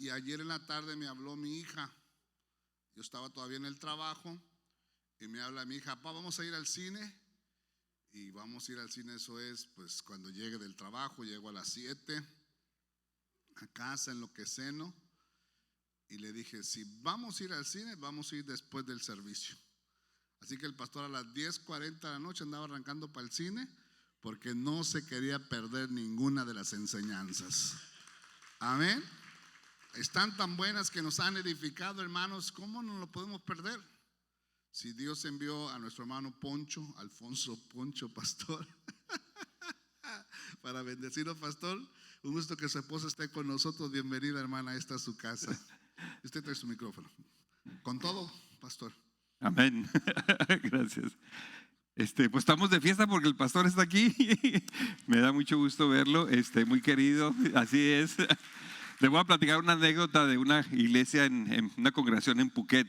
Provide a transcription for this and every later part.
Y ayer en la tarde me habló mi hija. Yo estaba todavía en el trabajo y me habla mi hija: papá, vamos a ir al cine. Y vamos a ir al cine, eso es pues cuando llegue del trabajo. Llego a las 7 a casa en lo que ceno. Y le dije: si vamos a ir al cine, vamos a ir después del servicio. Así que el pastor a las 10:40 de la noche andaba arrancando para el cine, porque no se quería perder ninguna de las enseñanzas. Amén. Están tan buenas que nos han edificado, hermanos. ¿Cómo no lo podemos perder? Si Dios envió a nuestro hermano Poncho, Alfonso Poncho Pastor, para bendecirlo, pastor. Un gusto que su esposa esté con nosotros. Bienvenida, hermana, esta es su casa. Usted trae su micrófono. Con todo, pastor. Amén. Gracias. Pues estamos de fiesta porque el pastor está aquí. Me da mucho gusto verlo, muy querido. Así es. Le voy a platicar una anécdota de una iglesia en una congregación en Phuket.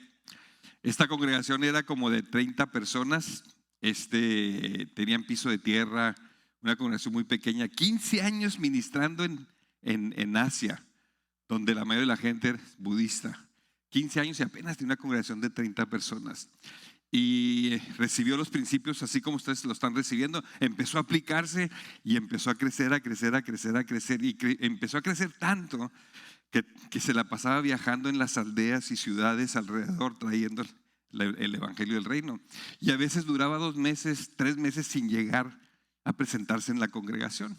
Esta congregación era como de 30 personas. Tenían piso de tierra, una congregación muy pequeña. 15 años ministrando en Asia, donde la mayoría de la gente es budista. 15 años y apenas tiene una congregación de 30 personas. Y recibió los principios así como ustedes lo están recibiendo. Empezó a aplicarse y empezó a crecer, a crecer, a crecer, a crecer. Y empezó a crecer tanto que se la pasaba viajando en las aldeas y ciudades alrededor, trayendo el evangelio del reino. Y a veces duraba 2 meses, 3 meses sin llegar a presentarse en la congregación.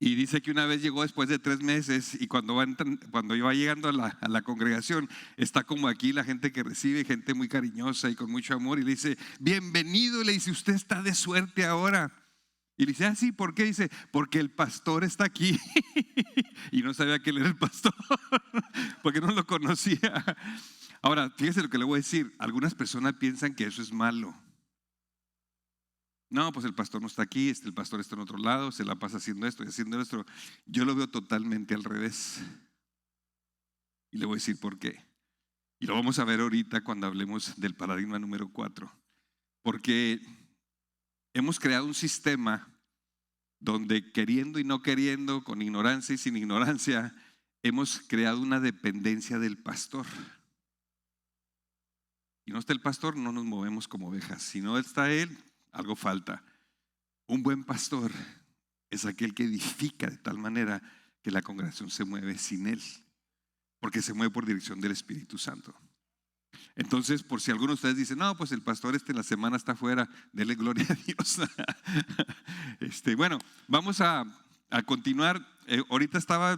Y dice que una vez llegó después de 3 meses, y cuando va llegando a la congregación, está como aquí la gente que recibe, gente muy cariñosa y con mucho amor, y le dice: bienvenido. Y le dice: usted está de suerte ahora. Y le dice: ah, sí, ¿por qué? Dice: porque el pastor está aquí. Y no sabía que él era el pastor, porque no lo conocía. Ahora, fíjese lo que le voy a decir. Algunas personas piensan que eso es malo. No, pues el pastor no está aquí, el pastor está en otro lado, se la pasa haciendo esto y haciendo esto. Yo lo veo totalmente al revés. Y le voy a decir por qué. Y lo vamos a ver ahorita cuando hablemos del paradigma número 4. Porque hemos creado un sistema donde, queriendo y no queriendo, con ignorancia y sin ignorancia, hemos creado una dependencia del pastor. Y no está el pastor, no nos movemos como ovejas. Si no está él, algo falta. Un buen pastor es aquel que edifica de tal manera que la congregación se mueve sin él, porque se mueve por dirección del Espíritu Santo. Entonces, por si alguno de ustedes dice: no, pues el pastor en la semana está afuera, dele gloria a Dios. Bueno, vamos a continuar. Ahorita estaba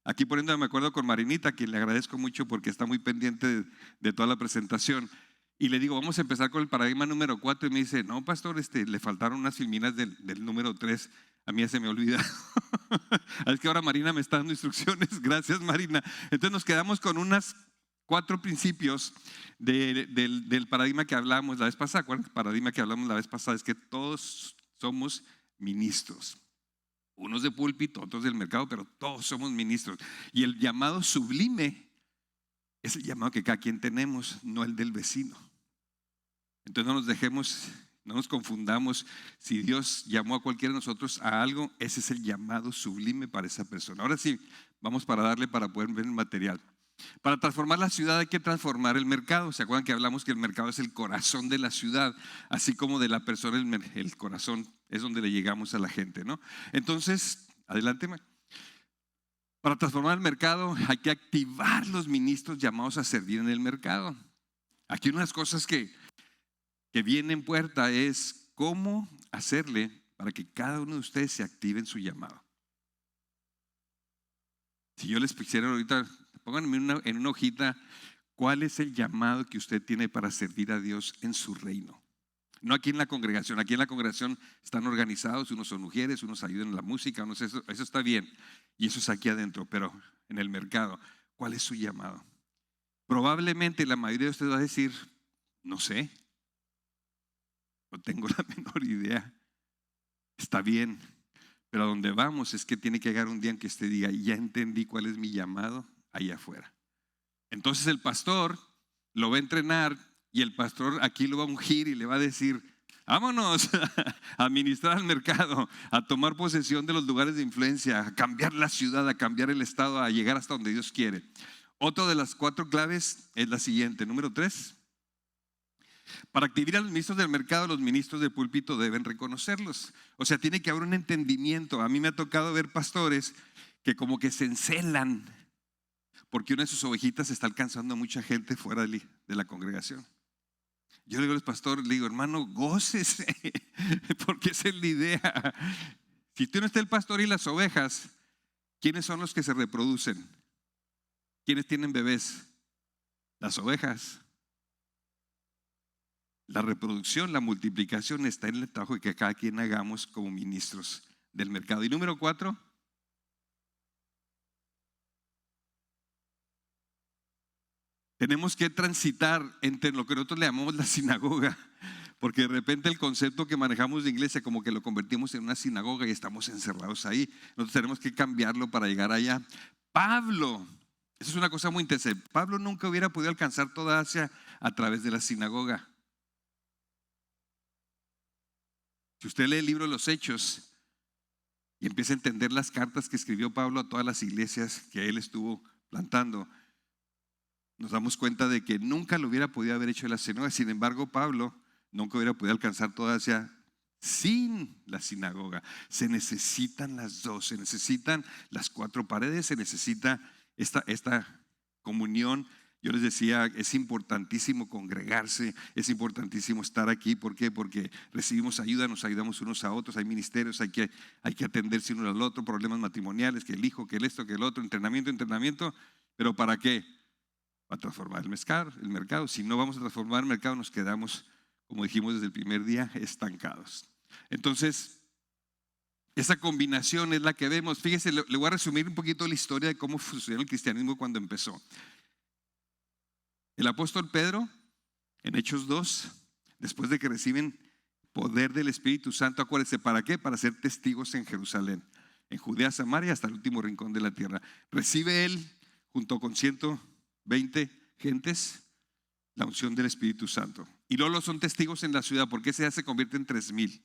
aquí poniéndome de acuerdo con Marinita, a quien le agradezco mucho porque está muy pendiente de toda la presentación. Y le digo: vamos a empezar con el paradigma número 4. Y me dice: no, pastor, le faltaron unas filminas del número 3. A mí ya se me olvida. Es que ahora Marina me está dando instrucciones. Gracias, Marina. Entonces nos quedamos con unas 4 principios del paradigma que hablamos la vez pasada. ¿Cuál es el paradigma que hablamos la vez pasada? Es que todos somos ministros. Unos de púlpito, otros del mercado, pero todos somos ministros. Y el llamado sublime es el llamado que cada quien tenemos, no el del vecino. Entonces no nos dejemos, no nos confundamos. Si Dios llamó a cualquiera de nosotros a algo, ese es el llamado sublime para esa persona. Ahora sí, vamos para poder ver el material. Para transformar la ciudad hay que transformar el mercado. ¿Se acuerdan que hablamos que el mercado es el corazón de la ciudad? Así como de la persona el corazón es donde le llegamos a la gente, ¿no? Entonces, adelante. Para transformar el mercado hay que activar los ministros llamados a servir en el mercado. Aquí unas cosas que vienen en puerta es cómo hacerle para que cada uno de ustedes se active en su llamado. Si yo les pusiera ahorita, pónganme en una hojita, ¿cuál es el llamado que usted tiene para servir a Dios en su reino? No aquí en la congregación. Aquí en la congregación están organizados, unos son mujeres, unos ayudan en la música, unos eso está bien. Y eso es aquí adentro, pero en el mercado, ¿cuál es su llamado? Probablemente la mayoría de ustedes va a decir: no sé, no tengo la menor idea. Está bien, pero a donde vamos es que tiene que llegar un día en que usted diga: ya entendí cuál es mi llamado allá afuera. Entonces el pastor lo va a entrenar y el pastor aquí lo va a ungir y le va a decir: Vámonos a administrar el mercado, a tomar posesión de los lugares de influencia, a cambiar la ciudad, a cambiar el estado, a llegar hasta donde Dios quiere. Otra de las 4 claves es la siguiente. Número 3. Para activar a los ministros del mercado, los ministros del púlpito deben reconocerlos. O sea, tiene que haber un entendimiento. A mí me ha tocado ver pastores que como que se encelan porque una de sus ovejitas está alcanzando a mucha gente fuera de la congregación. Yo le digo al pastor, le digo, hermano, gócese, porque esa es la idea. Si tú no está el pastor y las ovejas, ¿quiénes son los que se reproducen? ¿Quiénes tienen bebés? Las ovejas. La reproducción, la multiplicación está en el trabajo que cada quien hagamos como ministros del mercado. Y número 4, tenemos que transitar entre lo que nosotros le llamamos la sinagoga, porque de repente el concepto que manejamos de iglesia como que lo convertimos en una sinagoga y estamos encerrados ahí. Nosotros tenemos que cambiarlo para llegar allá. Pablo, eso es una cosa muy interesante. Pablo nunca hubiera podido alcanzar toda Asia a través de la sinagoga. Si usted lee el libro de los Hechos y empieza a entender las cartas que escribió Pablo a todas las iglesias que él estuvo plantando, nos damos cuenta de que nunca lo hubiera podido haber hecho la sinagoga. Sin embargo, Pablo nunca hubiera podido alcanzar toda Asia sin la sinagoga. Se necesitan las dos, se necesitan las 4 paredes, se necesita esta comunión. Yo les decía, es importantísimo congregarse, es importantísimo estar aquí. ¿Por qué? Porque recibimos ayuda, nos ayudamos unos a otros, hay ministerios, hay que atenderse uno al otro, problemas matrimoniales, que el hijo, que el esto, que el otro, entrenamiento. ¿Pero para qué? Para transformar el mercado. Si no vamos a transformar el mercado, nos quedamos, como dijimos desde el primer día, estancados. Entonces, esa combinación es la que vemos. Fíjese, le voy a resumir un poquito la historia de cómo funcionó el cristianismo cuando empezó. El apóstol Pedro, en Hechos 2, después de que reciben poder del Espíritu Santo, acuérdense, ¿para qué? Para ser testigos en Jerusalén, en Judea, Samaria, hasta el último rincón de la tierra. Recibe él, junto con 120 gentes, la unción del Espíritu Santo. Y luego son testigos en la ciudad, porque ese ya se convierte en 3,000.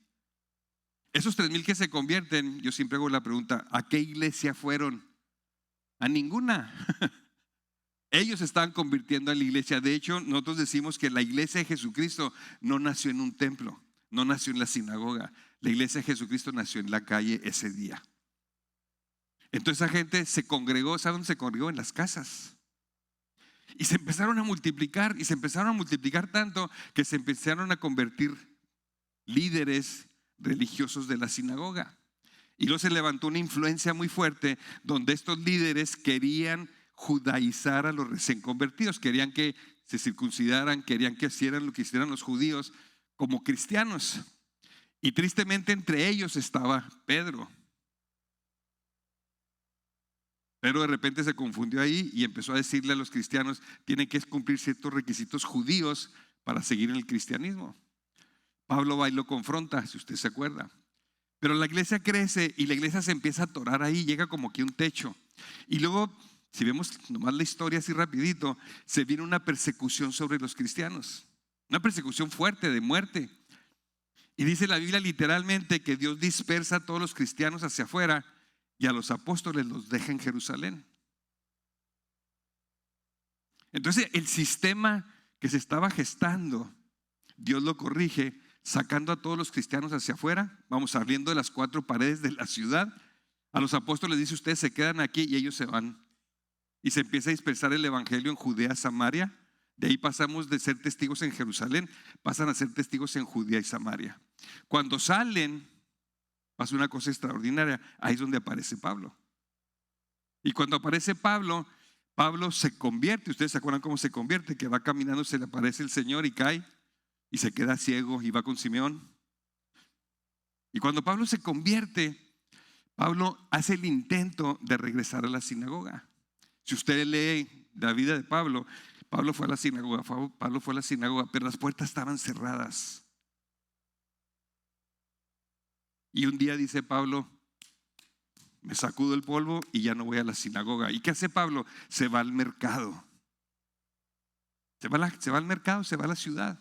Esos 3,000 que se convierten, yo siempre hago la pregunta, ¿a qué iglesia fueron? A ninguna. Ellos estaban convirtiendo a la iglesia. De hecho, nosotros decimos que la iglesia de Jesucristo no nació en un templo, no nació en la sinagoga. La iglesia de Jesucristo nació en la calle ese día. Entonces esa gente se congregó. ¿Saben dónde se congregó? En las casas. Y se empezaron a multiplicar, y se empezaron a multiplicar tanto que se empezaron a convertir líderes religiosos de la sinagoga. Y luego se levantó una influencia muy fuerte donde estos líderes querían judaizar a los recién convertidos, querían que se circuncidaran, querían que hicieran lo que hicieran los judíos como cristianos. Y tristemente entre ellos estaba Pedro. Pero de repente se confundió ahí y empezó a decirle a los cristianos, tienen que cumplir ciertos requisitos judíos para seguir en el cristianismo. Pablo va y lo confronta, si usted se acuerda. Pero la iglesia crece y la iglesia se empieza a atorar ahí, llega como que un techo. Y luego, si vemos nomás la historia así rapidito, se viene una persecución sobre los cristianos. Una persecución fuerte, de muerte. Y dice la Biblia literalmente que Dios dispersa a todos los cristianos hacia afuera y a los apóstoles los deja en Jerusalén. Entonces el sistema que se estaba gestando, Dios lo corrige, sacando a todos los cristianos hacia afuera. Vamos abriendo las 4 paredes de la ciudad. A los apóstoles dice, ustedes se quedan aquí, y ellos se van. Y se empieza a dispersar el evangelio en Judea, Samaria. De ahí pasamos de ser testigos en Jerusalén, pasan a ser testigos en Judea y Samaria. Cuando salen, pasa una cosa extraordinaria. Ahí es donde aparece Pablo. Y cuando aparece Pablo, Pablo se convierte. Ustedes se acuerdan cómo se convierte, que va caminando, se le aparece el Señor y cae y se queda ciego y va con Simeón. Y cuando Pablo se convierte, Pablo hace el intento de regresar a la sinagoga. Si usted lee la vida de Pablo, Pablo fue a la sinagoga, pero las puertas estaban cerradas. Y un día dice Pablo, me sacudo el polvo y ya no voy a la sinagoga. ¿Y qué hace Pablo? Se va al mercado. Se va al mercado, se va a la ciudad.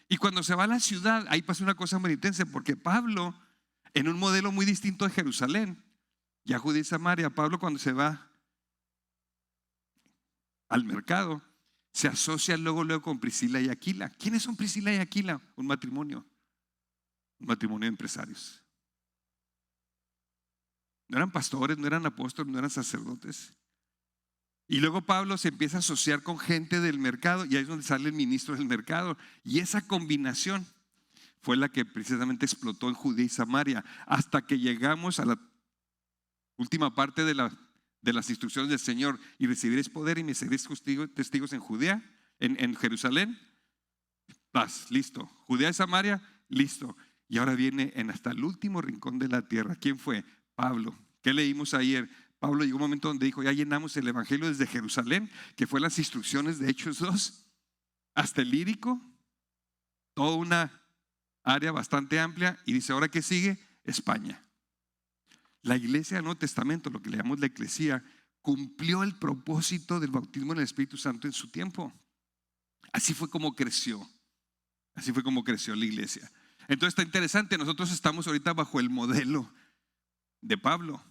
Y cuando se va a la ciudad, ahí pasa una cosa muy intensa, porque Pablo, en un modelo muy distinto de Jerusalén, ya Judea y Samaria, Pablo cuando se va al mercado, se asocia luego con Priscila y Aquila. ¿Quiénes son Priscila y Aquila? Un matrimonio de empresarios. No eran pastores, no eran apóstoles, no eran sacerdotes. Y luego Pablo se empieza a asociar con gente del mercado, y ahí es donde sale el ministro del mercado. Y esa combinación fue la que precisamente explotó en Judea y Samaria, hasta que llegamos a la última parte de las instrucciones del Señor: y recibiréis poder y me seréis testigos en Judea, en Jerusalén. Paz, listo. Judea y Samaria, listo. Y ahora viene hasta el último rincón de la tierra. ¿Quién fue? Pablo. ¿Qué leímos ayer? Pablo llegó un momento donde dijo: ya llenamos el evangelio desde Jerusalén, que fue las instrucciones de Hechos 2, hasta el Lírico, toda una área bastante amplia. Y dice: ahora ¿qué sigue? España. La iglesia del Nuevo Testamento, lo que le llamamos la eclesía, cumplió el propósito del bautismo en el Espíritu Santo en su tiempo. Así fue como creció. Así fue como creció la iglesia. Entonces está interesante, nosotros estamos ahorita bajo el modelo de Pablo.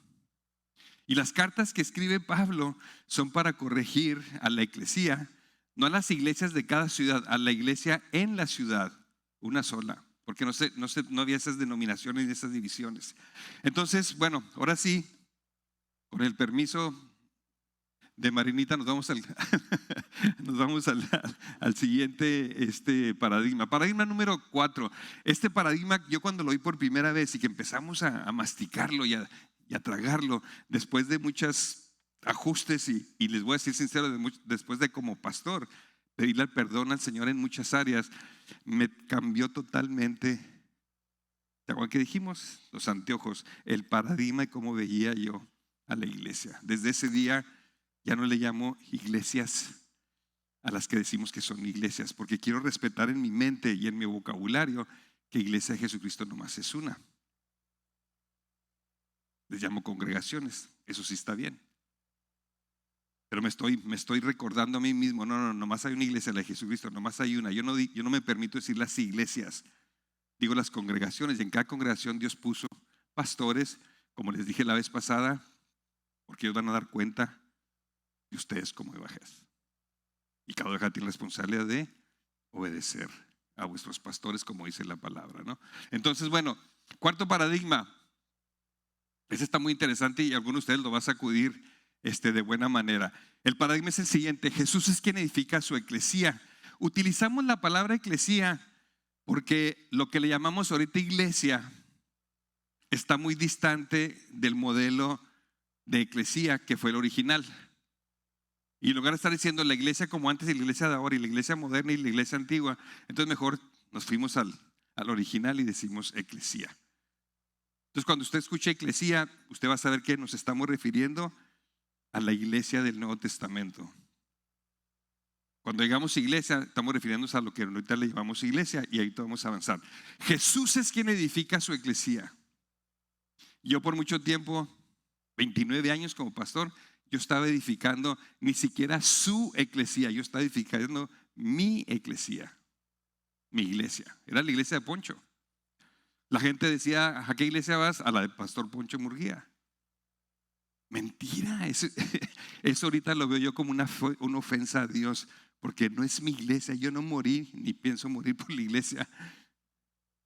Y las cartas que escribe Pablo son para corregir a la eclesía, no a las iglesias de cada ciudad, a la iglesia en la ciudad, una sola, porque no había esas denominaciones y esas divisiones. Entonces, bueno, ahora sí, con el permiso de Marinita, nos vamos al siguiente paradigma. Paradigma número 4. Este paradigma, yo cuando lo vi por primera vez y que empezamos a masticarlo y a tragarlo, después de muchos ajustes, y les voy a decir sincero, después de como pastor pedirle perdón al Señor en muchas áreas, me cambió totalmente. ¿Te acuerdas que dijimos? Los anteojos, el paradigma de cómo veía yo a la iglesia. Desde ese día ya no le llamo iglesias a las que decimos que son iglesias, porque quiero respetar en mi mente y en mi vocabulario que iglesia de Jesucristo nomás es una. Les llamo congregaciones, eso sí está bien. Pero me estoy recordando a mí mismo: no, nomás hay una iglesia, la de Jesucristo, nomás hay una. Yo no me permito decir las iglesias, digo las congregaciones. Y en cada congregación Dios puso pastores, como les dije la vez pasada, porque ellos van a dar cuenta de ustedes como ovejas. Y cada oveja tiene la responsabilidad de obedecer a vuestros pastores, como dice la palabra, ¿no? Entonces, bueno, cuarto paradigma. Ese está muy interesante y algunos de ustedes lo va a sacudir de buena manera. El paradigma es el siguiente: Jesús es quien edifica su eclesía. Utilizamos la palabra eclesía porque lo que le llamamos ahorita iglesia está muy distante del modelo de eclesía que fue el original. Y en lugar de estar diciendo la iglesia como antes y la iglesia de ahora y la iglesia moderna y la iglesia antigua, entonces mejor nos fuimos al original y decimos eclesía. Entonces cuando usted escuche eclesía, usted va a saber que nos estamos refiriendo a la iglesia del Nuevo Testamento. Cuando digamos iglesia, estamos refiriéndonos a lo que ahorita le llamamos iglesia, y ahí vamos a avanzar. Jesús es quien edifica su eclesía. Yo por mucho tiempo, 29 años como pastor, yo estaba edificando ni siquiera su eclesía, yo estaba edificando mi eclesía, mi iglesia. Era la iglesia de Poncho. La gente decía: ¿a qué iglesia vas? A la de Pastor Poncho Murguía. Mentira, eso ahorita lo veo yo como una ofensa a Dios, porque no es mi iglesia. Yo no morí ni pienso morir por la iglesia.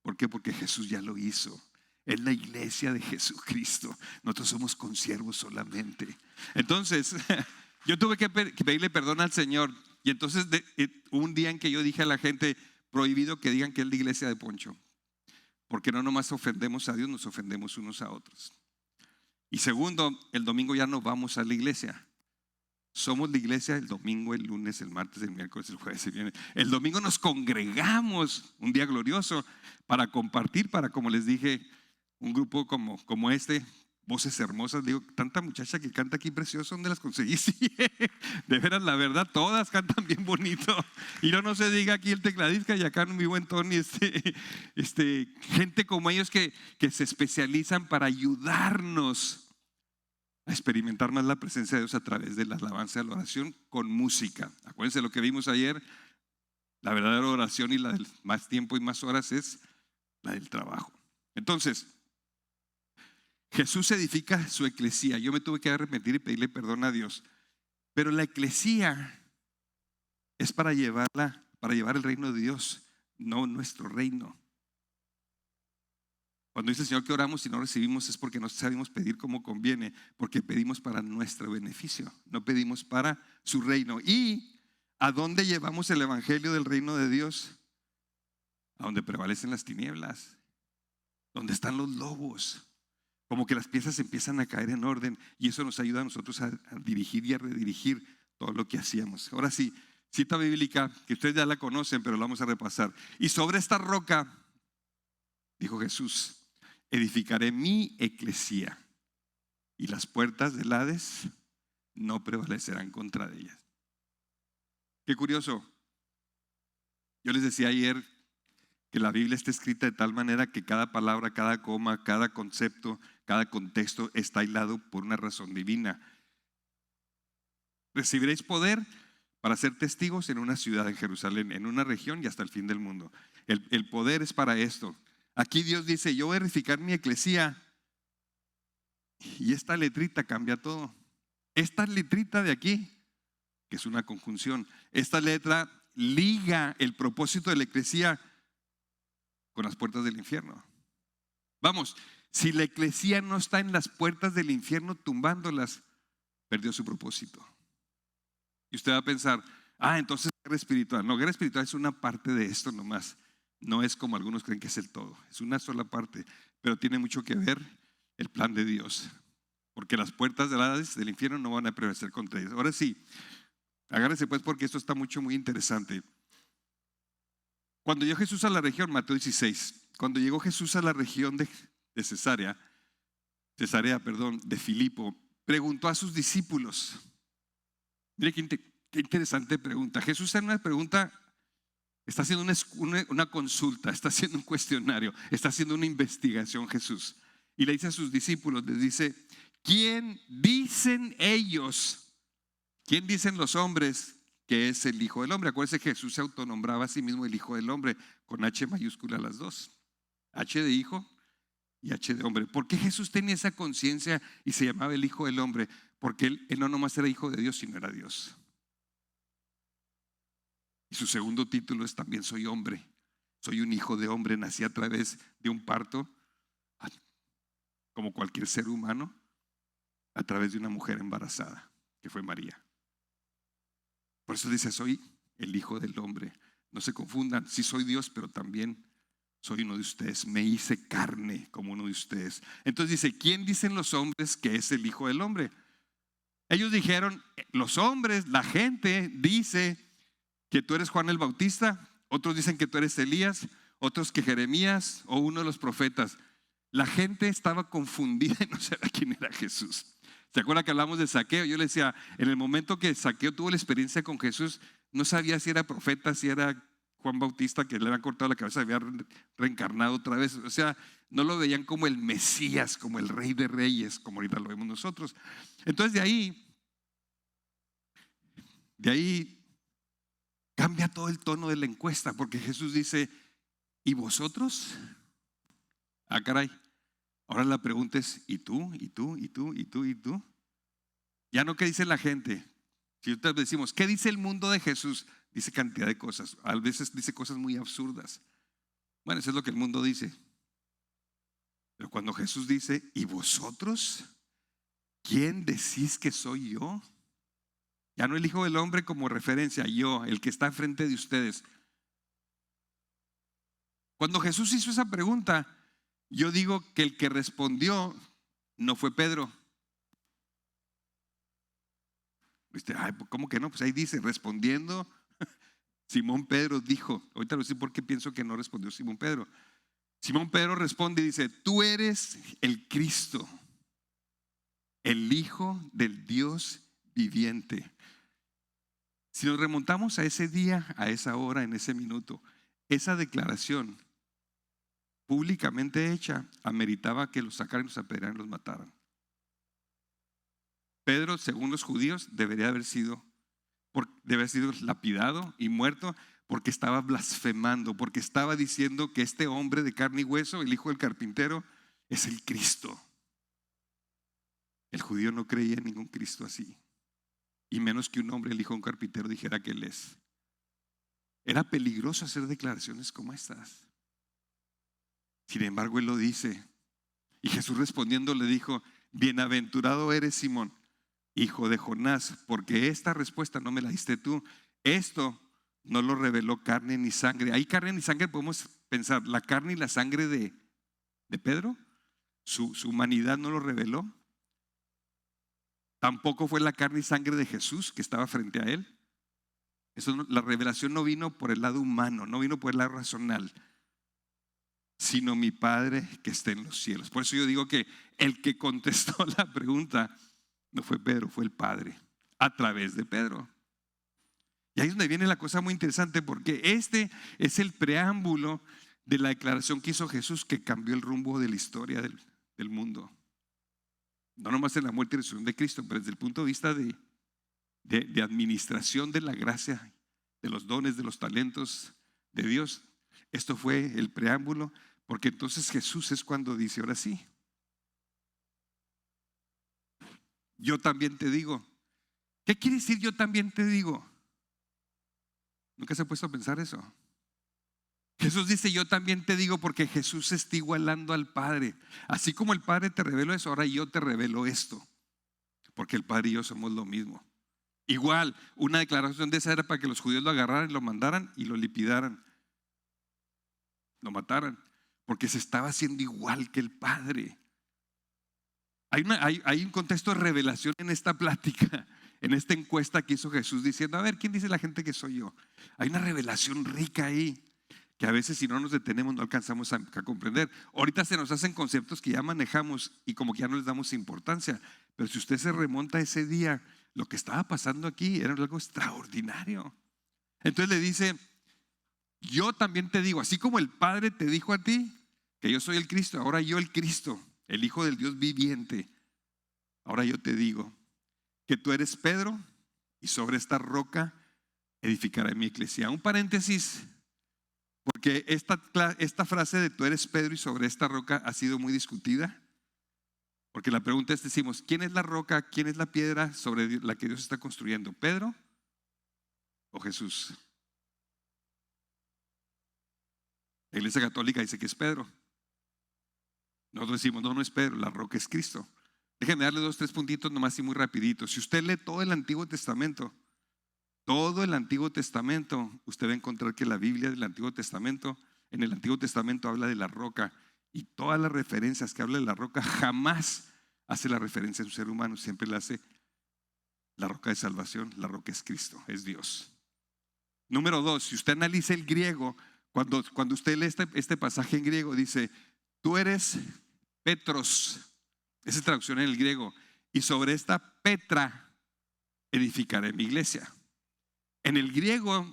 ¿Por qué? Porque Jesús ya lo hizo. Es la iglesia de Jesucristo. Nosotros somos consiervos solamente. Entonces, yo tuve que pedirle perdón al Señor. Y entonces un día en que yo dije a la gente: prohibido que digan que es la iglesia de Poncho, porque no nomás ofendemos a Dios, nos ofendemos unos a otros. Y segundo, el domingo ya no vamos a la iglesia. Somos la iglesia el domingo, el lunes, el martes, el miércoles, el jueves, el viernes. El domingo nos congregamos, un día glorioso, para compartir, para, como les dije, un grupo como este, voces hermosas. Digo, tanta muchacha que canta aquí precioso, ¿dónde las conseguí? Sí, de veras, la verdad, todas cantan bien bonito. Y no se diga aquí el tecladista y acá mi buen Tony, gente como ellos que se especializan para ayudarnos a experimentar más la presencia de Dios a través de la alabanza y la oración con música. Acuérdense lo que vimos ayer: La verdadera oración y la del más tiempo y más horas es la del trabajo. Entonces, Jesús edifica su eclesía. Yo me tuve que arrepentir y pedirle perdón a Dios. Pero la eclesía es para llevar el reino de Dios, no nuestro reino. Cuando dice el Señor que oramos y no recibimos es porque no sabemos pedir como conviene, porque pedimos para nuestro beneficio, no pedimos para su reino. ¿Y a dónde llevamos el evangelio del reino de Dios? A donde prevalecen las tinieblas, donde están los lobos. Como que las piezas empiezan a caer en orden y eso nos ayuda a nosotros a dirigir y a redirigir todo lo que hacíamos. Ahora sí, cita bíblica que ustedes ya la conocen, pero la vamos a repasar. Y sobre esta roca, dijo Jesús, edificaré mi eclesía y las puertas del Hades no prevalecerán contra ellas. Qué curioso. Yo les decía ayer que la Biblia está escrita de tal manera que cada palabra, cada coma, cada concepto, cada contexto está hilado por una razón divina. Recibiréis poder para ser testigos en una ciudad, en Jerusalén, en una región y hasta el fin del mundo. El poder es para esto. Aquí Dios dice, yo voy a edificar mi eclesía. Y esta letrita cambia todo. Esta letrita de aquí, que es una conjunción, esta letra liga el propósito de la eclesía con las puertas del infierno. Vamos, si la eclesía no está en las puertas del infierno tumbándolas, perdió su propósito. Y usted va a pensar, entonces guerra espiritual. No, guerra espiritual es una parte de esto nomás. No es como algunos creen que es el todo. Es una sola parte, pero tiene mucho que ver el plan de Dios. Porque las puertas del infierno no van a prevalecer contra ellos. Ahora sí, agárrense pues porque esto está muy interesante. Cuando llegó Jesús a la región, Mateo 16, cuando llegó Jesús a la región de Cesarea, de Filipo, preguntó a sus discípulos. Mire qué interesante pregunta. Jesús en una pregunta está haciendo una consulta, está haciendo un cuestionario, está haciendo una investigación Jesús. Y le dice a sus discípulos, les dice, ¿quién dicen ellos? ¿Quién dicen los hombres que es el Hijo del Hombre? Acuérdense que Jesús se autonombraba a sí mismo el Hijo del Hombre, con H mayúscula las dos. H de hijo y H de hombre. ¿Por qué Jesús tenía esa conciencia y se llamaba el Hijo del Hombre? Porque él no nomás era hijo de Dios, sino era Dios. Y su segundo título es también soy hombre. Soy un hijo de hombre, nací a través de un parto, como cualquier ser humano, a través de una mujer embarazada, que fue María. Por eso dice, soy el Hijo del Hombre. No se confundan, sí soy Dios, pero también soy uno de ustedes. Me hice carne como uno de ustedes. Entonces dice, ¿quién dicen los hombres que es el Hijo del Hombre? Ellos dijeron, los hombres, la gente dice que tú eres Juan el Bautista, otros dicen que tú eres Elías, otros que Jeremías o uno de los profetas. La gente estaba confundida y no sabía quién era Jesús. ¿Se acuerdan que hablamos de Zaqueo? Yo le decía, en el momento que Zaqueo tuvo la experiencia con Jesús, no sabía si era profeta, si era Juan Bautista, que le había cortado la cabeza, había reencarnado otra vez. O sea, no lo veían como el Mesías, como el Rey de Reyes, como ahorita lo vemos nosotros. Entonces de ahí cambia todo el tono de la encuesta, porque Jesús dice, ¿y vosotros? Caray. Ahora la pregunta es, ¿y tú? ¿Y tú? ¿Y tú? ¿Y tú? ¿Y tú? Ya no qué dice la gente. Si nosotros decimos, ¿qué dice el mundo de Jesús? Dice cantidad de cosas. A veces dice cosas muy absurdas. Bueno, eso es lo que el mundo dice. Pero cuando Jesús dice, ¿y vosotros? ¿Quién decís que soy yo? Ya no el Hijo del Hombre como referencia, yo, el que está enfrente de ustedes. Cuando Jesús hizo esa pregunta, yo digo que el que respondió no fue Pedro. ¿Viste? ¿Cómo que no? Pues ahí dice, respondiendo, Simón Pedro dijo. Ahorita lo sé porque pienso que no respondió Simón Pedro. Simón Pedro responde y dice, tú eres el Cristo, el Hijo del Dios viviente. Si nos remontamos a ese día, a esa hora, en ese minuto, esa declaración públicamente hecha ameritaba que los sacaran, los apedrearan y los mataran. Pedro, según los judíos, debería haber sido lapidado y muerto, porque estaba blasfemando, porque estaba diciendo que este hombre de carne y hueso, el hijo del carpintero, es el Cristo. El judío no creía en ningún Cristo así, y menos que un hombre, el hijo de un carpintero, dijera que él es. Era peligroso hacer declaraciones como estas. Sin embargo, él lo dice. Y Jesús respondiendo le dijo: bienaventurado eres, Simón, hijo de Jonás, porque esta respuesta no me la diste tú. Esto no lo reveló carne ni sangre. Ahí carne ni sangre podemos pensar, la carne y la sangre de Pedro, su humanidad no lo reveló. Tampoco fue la carne y sangre de Jesús que estaba frente a él. La revelación no vino por el lado humano, no vino por el lado racional, sino mi Padre que está en los cielos. Por eso yo digo que el que contestó la pregunta no fue Pedro, fue el Padre, a través de Pedro. Y ahí es donde viene la cosa muy interesante, porque este es el preámbulo de la declaración que hizo Jesús, que cambió el rumbo de la historia del mundo. No nomás en la muerte y resurrección de Cristo, pero desde el punto de vista de administración de la gracia, de los dones, de los talentos de Dios. Esto fue el preámbulo, porque entonces Jesús es cuando dice, ahora sí, yo también te digo. ¿Qué quiere decir yo también te digo? ¿Nunca se ha puesto a pensar eso? Jesús dice, yo también te digo, porque Jesús se está igualando al Padre. Así como el Padre te reveló eso, ahora yo te revelo esto, porque el Padre y yo somos lo mismo. Igual, una declaración de esa era para que los judíos lo agarraran, lo mandaran y lo liquidaran, lo mataran, porque se estaba haciendo igual que el Padre. Hay un contexto de revelación en esta plática, en esta encuesta que hizo Jesús, diciendo, a ver, ¿quién dice la gente que soy yo? Hay una revelación rica ahí, que a veces si no nos detenemos no alcanzamos a comprender. Ahorita se nos hacen conceptos que ya manejamos y como que ya no les damos importancia, pero si usted se remonta a ese día, lo que estaba pasando aquí era algo extraordinario. Entonces le dice, yo también te digo, así como el Padre te dijo a ti que yo soy el Cristo, ahora yo el Cristo, el Hijo del Dios viviente, ahora yo te digo que tú eres Pedro y sobre esta roca edificaré mi iglesia. Un paréntesis, porque esta frase de tú eres Pedro y sobre esta roca ha sido muy discutida. Porque la pregunta es, decimos, ¿quién es la roca, quién es la piedra sobre la que Dios está construyendo? ¿Pedro o Jesús? La Iglesia Católica dice que es Pedro. Nosotros decimos, no es Pedro, la roca es Cristo. Déjenme darle 2, 3 puntitos nomás y muy rapidito. Si usted lee todo el Antiguo Testamento, usted va a encontrar que la Biblia del Antiguo Testamento, en el Antiguo Testamento habla de la roca, y todas las referencias que habla de la roca jamás hace la referencia a un ser humano, siempre la hace la roca de salvación. La roca es Cristo, es Dios. Número 2, si usted analiza el griego, cuando usted lee este pasaje en griego, dice, tú eres Petros, esa es traducción en el griego, y sobre esta Petra edificaré mi iglesia. En el griego,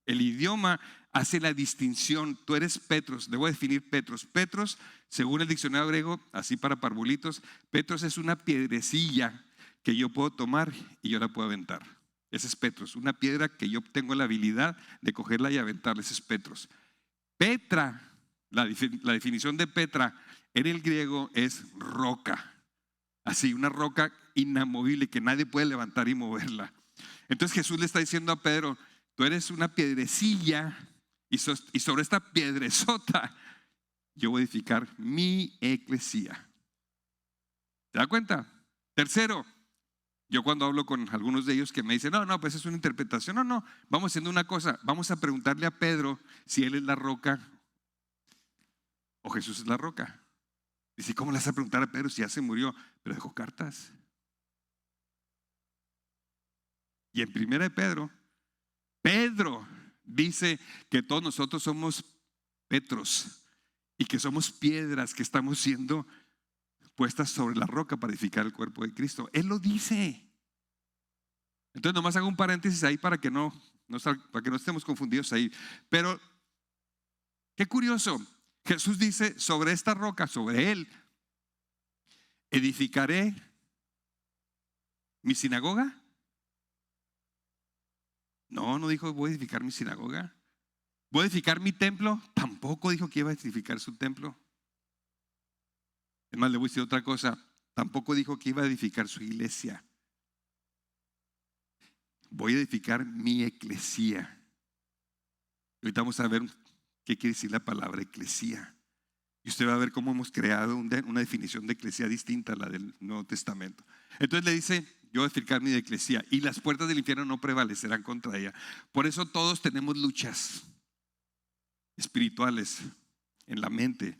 el idioma hace la distinción, tú eres Petros, debo definir Petros. Petros, según el diccionario griego, así para parvulitos, Petros es una piedrecilla que yo puedo tomar y yo la puedo aventar. Ese es Petros, una piedra que yo tengo la habilidad de cogerla y aventarla. Ese es Petros. Petra, la definición de Petra en el griego es roca. Así, una roca inamovible que nadie puede levantar y moverla. Entonces Jesús le está diciendo a Pedro, tú eres una piedrecilla y sobre esta piedresota yo voy a edificar mi eclesía. ¿Te das cuenta? Tercero, yo cuando hablo con algunos de ellos que me dicen, no, pues es una interpretación. No, vamos haciendo una cosa, vamos a preguntarle a Pedro si él es la roca o Jesús es la roca. Dice, ¿cómo le vas a preguntar a Pedro si ya se murió? Pero dejó cartas. Y en primera de Pedro dice que todos nosotros somos Petros y que somos piedras que estamos siendo puestas sobre la roca para edificar el cuerpo de Cristo. Él lo dice. Entonces nomás hago un paréntesis ahí para que no estemos confundidos ahí. Pero qué curioso, Jesús dice, sobre esta roca, sobre él, edificaré mi sinagoga. No dijo voy a edificar mi sinagoga. ¿Voy a edificar mi templo? Tampoco dijo que iba a edificar su templo. Es más, le voy a decir otra cosa. Tampoco dijo que iba a edificar su iglesia. Voy a edificar mi eclesía. Ahorita vamos a ver qué quiere decir la palabra eclesía. Y usted va a ver cómo hemos creado una definición de eclesía distinta a la del Nuevo Testamento. Entonces le dice, yo voy a edificar mi eclesía y las puertas del infierno no prevalecerán contra ella. Por eso todos tenemos luchas espirituales en la mente.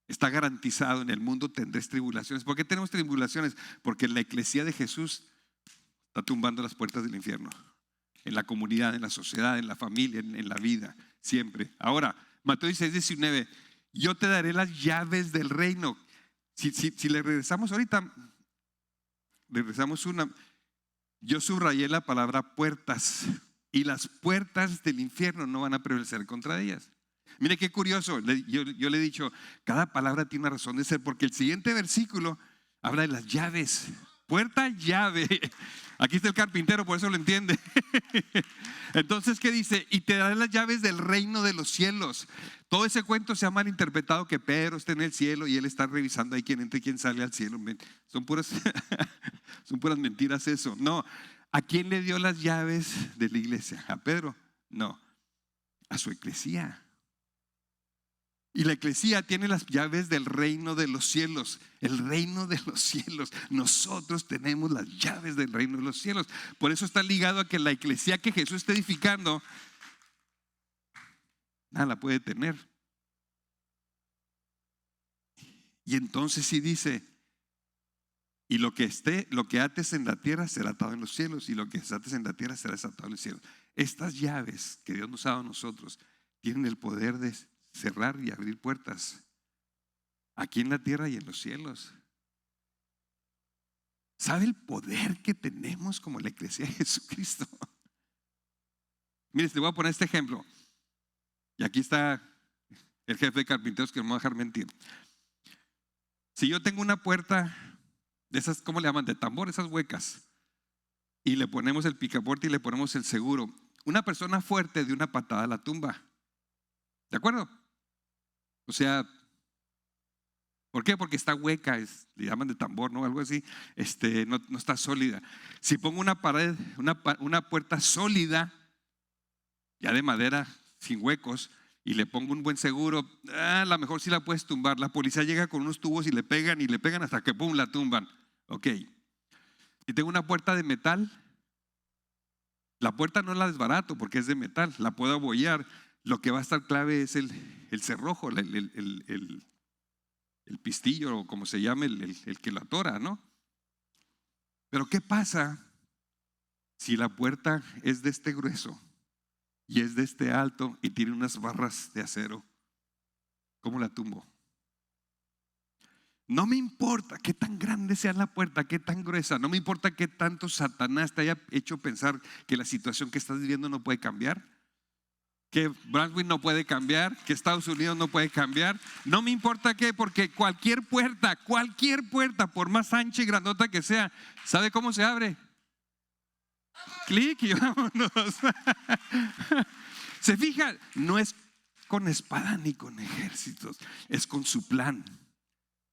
Está garantizado, en el mundo tendréis tribulaciones. ¿Por qué tenemos tribulaciones? Porque la eclesía de Jesús está tumbando las puertas del infierno. En la comunidad, en la sociedad, en la familia, en la vida, siempre. Ahora, Mateo 16:19, yo te daré las llaves del reino. Si le regresamos ahorita, regresamos una. Yo subrayé la palabra puertas, y las puertas del infierno no van a prevalecer contra ellas. Mire qué curioso, yo le he dicho, cada palabra tiene una razón de ser, porque el siguiente versículo habla de las llaves. Puerta, llave. Aquí está el carpintero, por eso lo entiende. Entonces, ¿qué dice? Y te daré las llaves del reino de los cielos. Todo ese cuento se ha malinterpretado, que Pedro está en el cielo y él está revisando ahí quién entra y quién sale al cielo. Son puras mentiras eso. No, ¿a quién le dio las llaves de la iglesia? ¿A Pedro? No, a su eclesía. Y la eclesía tiene las llaves del reino de los cielos. El reino de los cielos. Nosotros tenemos las llaves del reino de los cielos. Por eso está ligado a que la eclesía que Jesús está edificando, nada la puede tener. Y entonces sí dice, y lo que ates en la tierra será atado en los cielos, y lo que desates en la tierra será desatado en los cielos. Estas llaves que Dios nos ha dado a nosotros tienen el poder de cerrar y abrir puertas aquí en la tierra y en los cielos. ¿Sabe el poder que tenemos como la iglesia de Jesucristo? Mire, te voy a poner este ejemplo. Y aquí está el jefe de carpinteros que no me va a dejar mentir. Si yo tengo una puerta de esas, ¿cómo le llaman? De tambor, esas huecas, y le ponemos el picaporte y le ponemos el seguro, una persona fuerte de una patada la tumba. ¿De acuerdo? O sea, ¿por qué? Porque está hueca, le llaman de tambor, ¿no? Algo así, no está sólida. Si pongo una pared, una puerta sólida, ya de madera, sin huecos, y le pongo un buen seguro, a lo mejor sí la puedes tumbar. La policía llega con unos tubos y le pegan hasta que pum, la tumban. Ok. Si tengo una puerta de metal, la puerta no la desbarato porque es de metal, la puedo abollar. Lo que va a estar clave es el cerrojo, el pistillo, o como se llame, el que la atora, ¿no? Pero ¿qué pasa si la puerta es de este grueso y es de este alto y tiene unas barras de acero? ¿Cómo la tumbo? No me importa qué tan grande sea la puerta, qué tan gruesa, no me importa qué tanto Satanás te haya hecho pensar que la situación que estás viviendo no puede cambiar, que Brunswick no puede cambiar, que Estados Unidos no puede cambiar. No me importa qué, porque cualquier puerta, por más ancha y grandota que sea, ¿sabe cómo se abre? Clic y vámonos. Se fija, no es con espada ni con ejércitos, es con su plan,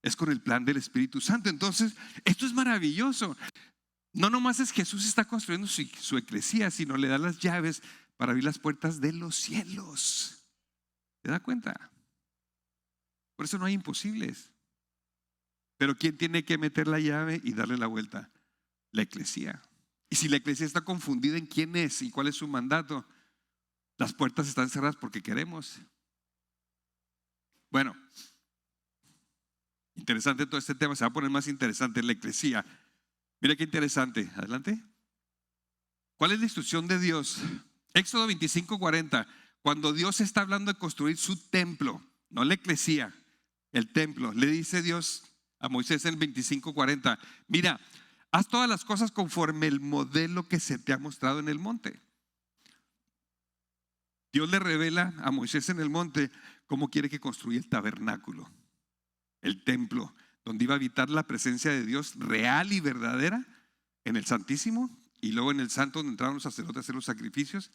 es con el plan del Espíritu Santo. Entonces, esto es maravilloso. No nomás es Jesús está construyendo su eclesía, sino le da las llaves para abrir las puertas de los cielos. ¿Se da cuenta? Por eso no hay imposibles. Pero ¿quién tiene que meter la llave y darle la vuelta? La eclesía. Y si la eclesía está confundida en quién es y cuál es su mandato, las puertas están cerradas porque queremos. Bueno, interesante todo este tema. Se va a poner más interesante la eclesía. Mira qué interesante. Adelante. ¿Cuál es la instrucción de Dios? Éxodo 25:40. Cuando Dios está hablando de construir su templo, no la eclesía, el templo, le dice Dios a Moisés en 25:40, mira, haz todas las cosas conforme el modelo que se te ha mostrado en el monte. Dios le revela a Moisés en el monte cómo quiere que construya el tabernáculo, el templo, donde iba a habitar la presencia de Dios real y verdadera en el Santísimo, y luego en el Santo, donde entraban los sacerdotes a hacer los sacrificios.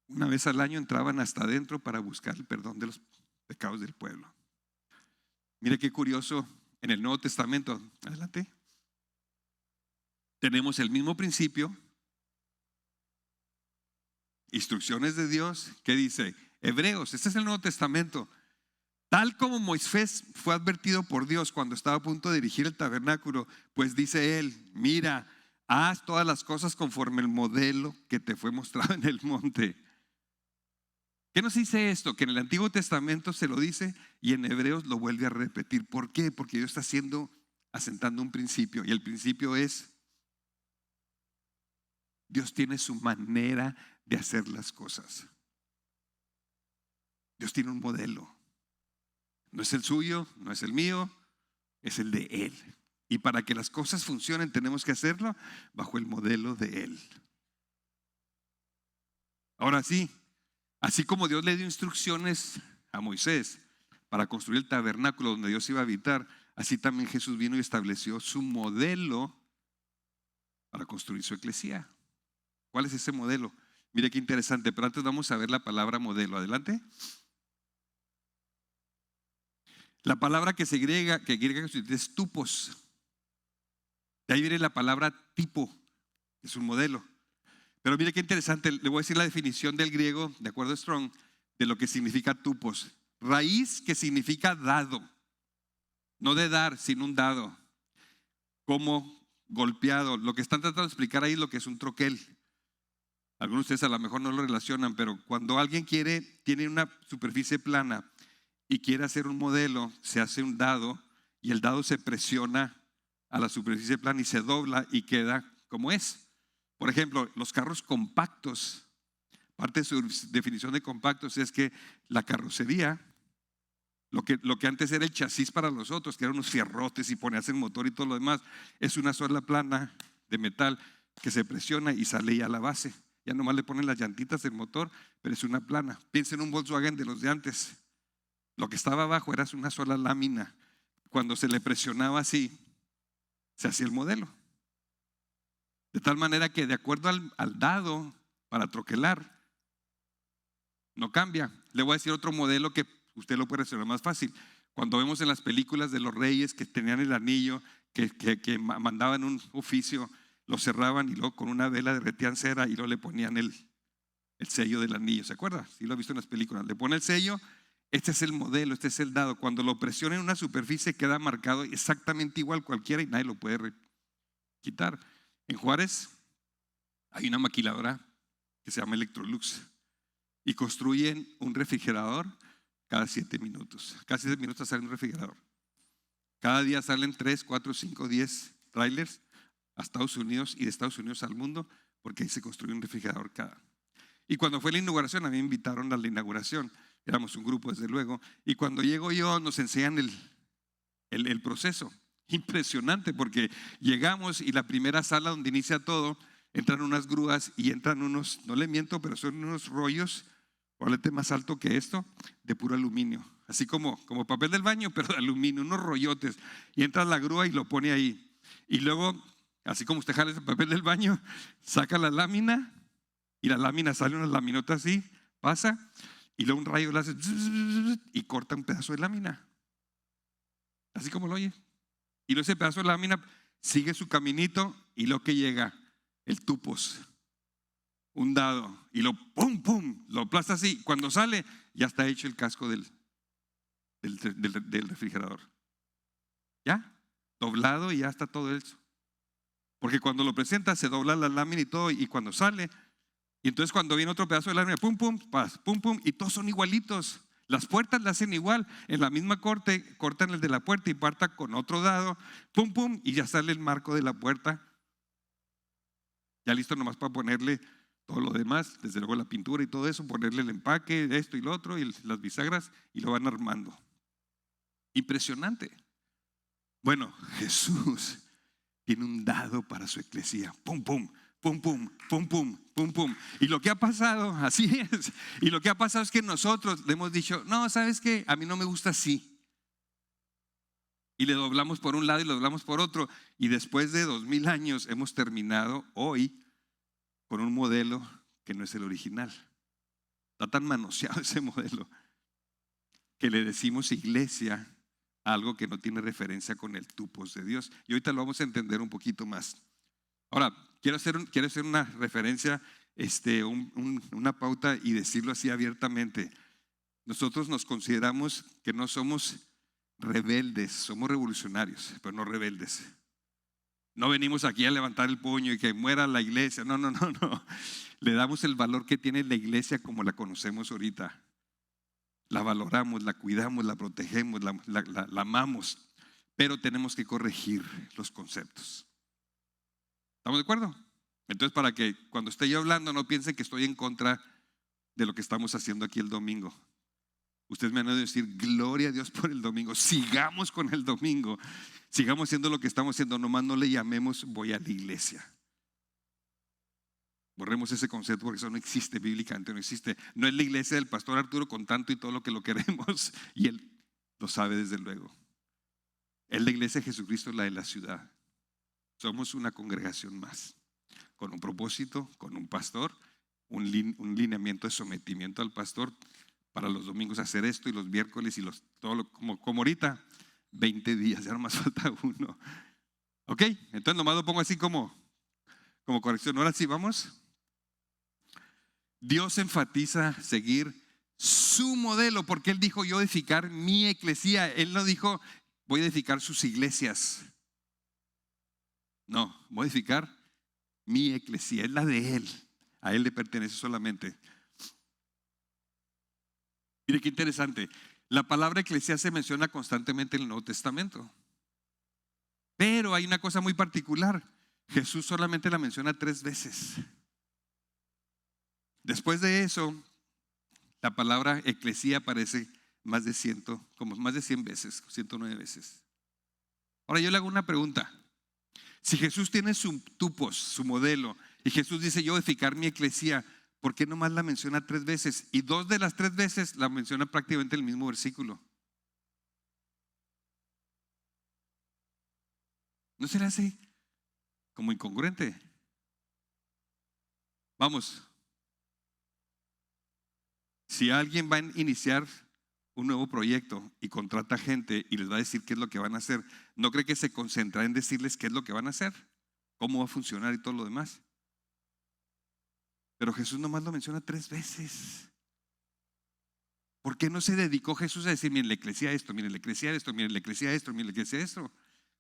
Una vez al año entraban hasta adentro para buscar el perdón de los pecados del pueblo. Mire qué curioso, en el Nuevo Testamento, adelante, tenemos el mismo principio, instrucciones de Dios. ¿Qué dice? Hebreos, este es el Nuevo Testamento. Tal como Moisés fue advertido por Dios cuando estaba a punto de dirigir el tabernáculo, pues dice él, mira, haz todas las cosas conforme el modelo que te fue mostrado en el monte. ¿Qué nos dice esto? Que en el Antiguo Testamento se lo dice y en Hebreos lo vuelve a repetir. ¿Por qué? Porque Dios está asentando un principio, y el principio es, Dios tiene su manera de hacer las cosas. Dios tiene un modelo. No es el suyo, no es el mío, es el de Él. Y para que las cosas funcionen tenemos que hacerlo bajo el modelo de Él. Ahora sí, así como Dios le dio instrucciones a Moisés para construir el tabernáculo donde Dios iba a habitar, así también Jesús vino y estableció su modelo para construir su iglesia. ¿Cuál es ese modelo? Mire qué interesante, pero antes vamos a ver la palabra modelo. Adelante. La palabra que griega es tupos. De ahí viene la palabra tipo, que es un modelo. Pero mire qué interesante, le voy a decir la definición del griego, de acuerdo a Strong, de lo que significa tupos. Raíz que significa dado, no de dar, sino un dado, como golpeado. Lo que están tratando de explicar ahí es lo que es un troquel. Algunos de ustedes a lo mejor no lo relacionan, pero cuando alguien tiene una superficie plana y quiere hacer un modelo, se hace un dado y el dado se presiona a la superficie plana y se dobla y queda como es. Por ejemplo, los carros compactos, parte de su definición de compactos es que la carrocería, lo que antes era el chasis para los otros, que eran unos fierrotes y ponías el motor y todo lo demás, es una sola plana de metal que se presiona y sale ya a la base. Ya nomás le ponen las llantitas del motor, pero es una plana. Piensa en un Volkswagen de los de antes. Lo que estaba abajo era una sola lámina. Cuando se le presionaba así, se hacía el modelo. De tal manera que de acuerdo al dado para troquelar, no cambia. Le voy a decir otro modelo que usted lo puede resolver más fácil. Cuando vemos en las películas de los reyes que tenían el anillo, que mandaban un oficio, lo cerraban y luego con una vela derretían cera y luego le ponían el sello del anillo. ¿Se acuerda? Sí lo ha visto en las películas. Le pone el sello. Este es el modelo, este es el dado. Cuando lo presiona en una superficie queda marcado exactamente igual cualquiera y nadie lo puede quitar. En Juárez hay una maquiladora que se llama Electrolux y construyen un refrigerador cada 7 minutos. Cada 7 minutos sale un refrigerador. Cada día salen 3, 4, 5, 10 trailers a Estados Unidos y de Estados Unidos al mundo, porque ahí se construye un refrigerador cada. Y cuando fue la inauguración, a mí me invitaron a la inauguración. Éramos un grupo, desde luego. Y cuando llego yo, nos enseñan el proceso. Impresionante, porque llegamos y la primera sala donde inicia todo, entran unas grúas y entran unos, no le miento, pero son unos rollos, probablemente más alto que esto, de puro aluminio. Así como papel del baño, pero de aluminio, unos rollotes. Y entra la grúa y lo pone ahí. Y luego, así como usted jala ese papel del baño, saca la lámina y la lámina sale una laminota así, pasa. Y luego un rayo le hace y corta un pedazo de lámina. Así como lo oye. Y luego ese pedazo de lámina sigue su caminito y lo que llega, el tupos, un dado. Y lo pum, pum, lo aplasta así. Cuando sale, ya está hecho el casco del refrigerador. ¿Ya? Doblado y ya está todo eso. Porque cuando lo presenta se dobla la lámina y todo. Y cuando sale, y entonces cuando viene otro pedazo de lámina, pum, pum, pum, pum, y todos son igualitos. Las puertas las hacen igual. En la misma corte, cortan el de la puerta y parta con otro dado, pum, pum, y ya sale el marco de la puerta. Ya listo nomás para ponerle todo lo demás, desde luego la pintura y todo eso, ponerle el empaque, esto y lo otro, y las bisagras, y lo van armando. Impresionante. Bueno, Jesús tiene un dado para su iglesia. Pum, pum, pum, pum, pum, pum, pum, pum. Y lo que ha pasado, así es. Y lo que ha pasado es que nosotros le hemos dicho, no, ¿sabes qué? A mí no me gusta así. Y le doblamos por un lado y le doblamos por otro. Y después de 2000 años hemos terminado hoy con un modelo que no es el original. Está tan manoseado ese modelo que le decimos iglesia a algo que no tiene referencia con el tupos de Dios. Y ahorita lo vamos a entender un poquito más. Ahora, quiero hacer una referencia, una pauta y decirlo así abiertamente. Nosotros nos consideramos que no somos rebeldes, somos revolucionarios, pero no rebeldes. No venimos aquí a levantar el puño y que muera la iglesia. No, no, no, no. Le damos el valor que tiene la iglesia como la conocemos ahorita. La valoramos, la cuidamos, la protegemos, la amamos, pero tenemos que corregir los conceptos. ¿Estamos de acuerdo? Entonces, para que cuando esté yo hablando no piensen que estoy en contra de lo que estamos haciendo aquí el domingo. Ustedes me han oído decir, gloria a Dios por el domingo. Sigamos con el domingo. Sigamos haciendo lo que estamos haciendo. Nomás no le llamemos voy a la iglesia. Borremos ese concepto porque eso no existe bíblicamente, no existe. No es la iglesia del pastor Arturo con tanto y todo lo que lo queremos. Y él lo sabe desde luego. Es la iglesia de Jesucristo, la de la ciudad. Somos una congregación más, con un propósito, con un pastor, un lineamiento de sometimiento al pastor. Para los domingos hacer esto y los miércoles y como ahorita, 20 días, ya nomás falta uno. Ok, entonces nomás lo pongo así como corrección. Ahora sí, vamos. Dios enfatiza seguir su modelo, porque Él dijo, yo edificar mi eclesía. Él no dijo, voy a edificar sus iglesias. No, voy a edificar mi eclesía, es la de Él. A Él le pertenece solamente. Mire qué interesante. La palabra eclesía se menciona constantemente en el Nuevo Testamento. Pero hay una cosa muy particular. Jesús solamente la menciona 3 veces. Después de eso, la palabra eclesía aparece más de 100 veces, 109 veces. Ahora yo le hago una pregunta. Si Jesús tiene su tupos, su modelo, y Jesús dice yo edificar mi eclesía, ¿por qué nomás la menciona 3 veces? Y 2 de las 3 veces la menciona prácticamente en el mismo versículo. ¿No se le hace como incongruente? Vamos. Si alguien va a iniciar un nuevo proyecto y contrata gente y les va a decir qué es lo que van a hacer, ¿no cree que se concentra en decirles qué es lo que van a hacer? ¿Cómo va a funcionar y todo lo demás? Pero Jesús nomás lo menciona 3 veces. ¿Por qué no se dedicó Jesús a decir, miren, la eclesía esto, miren, la eclesía esto, miren, la eclesía esto, miren, la eclesía esto?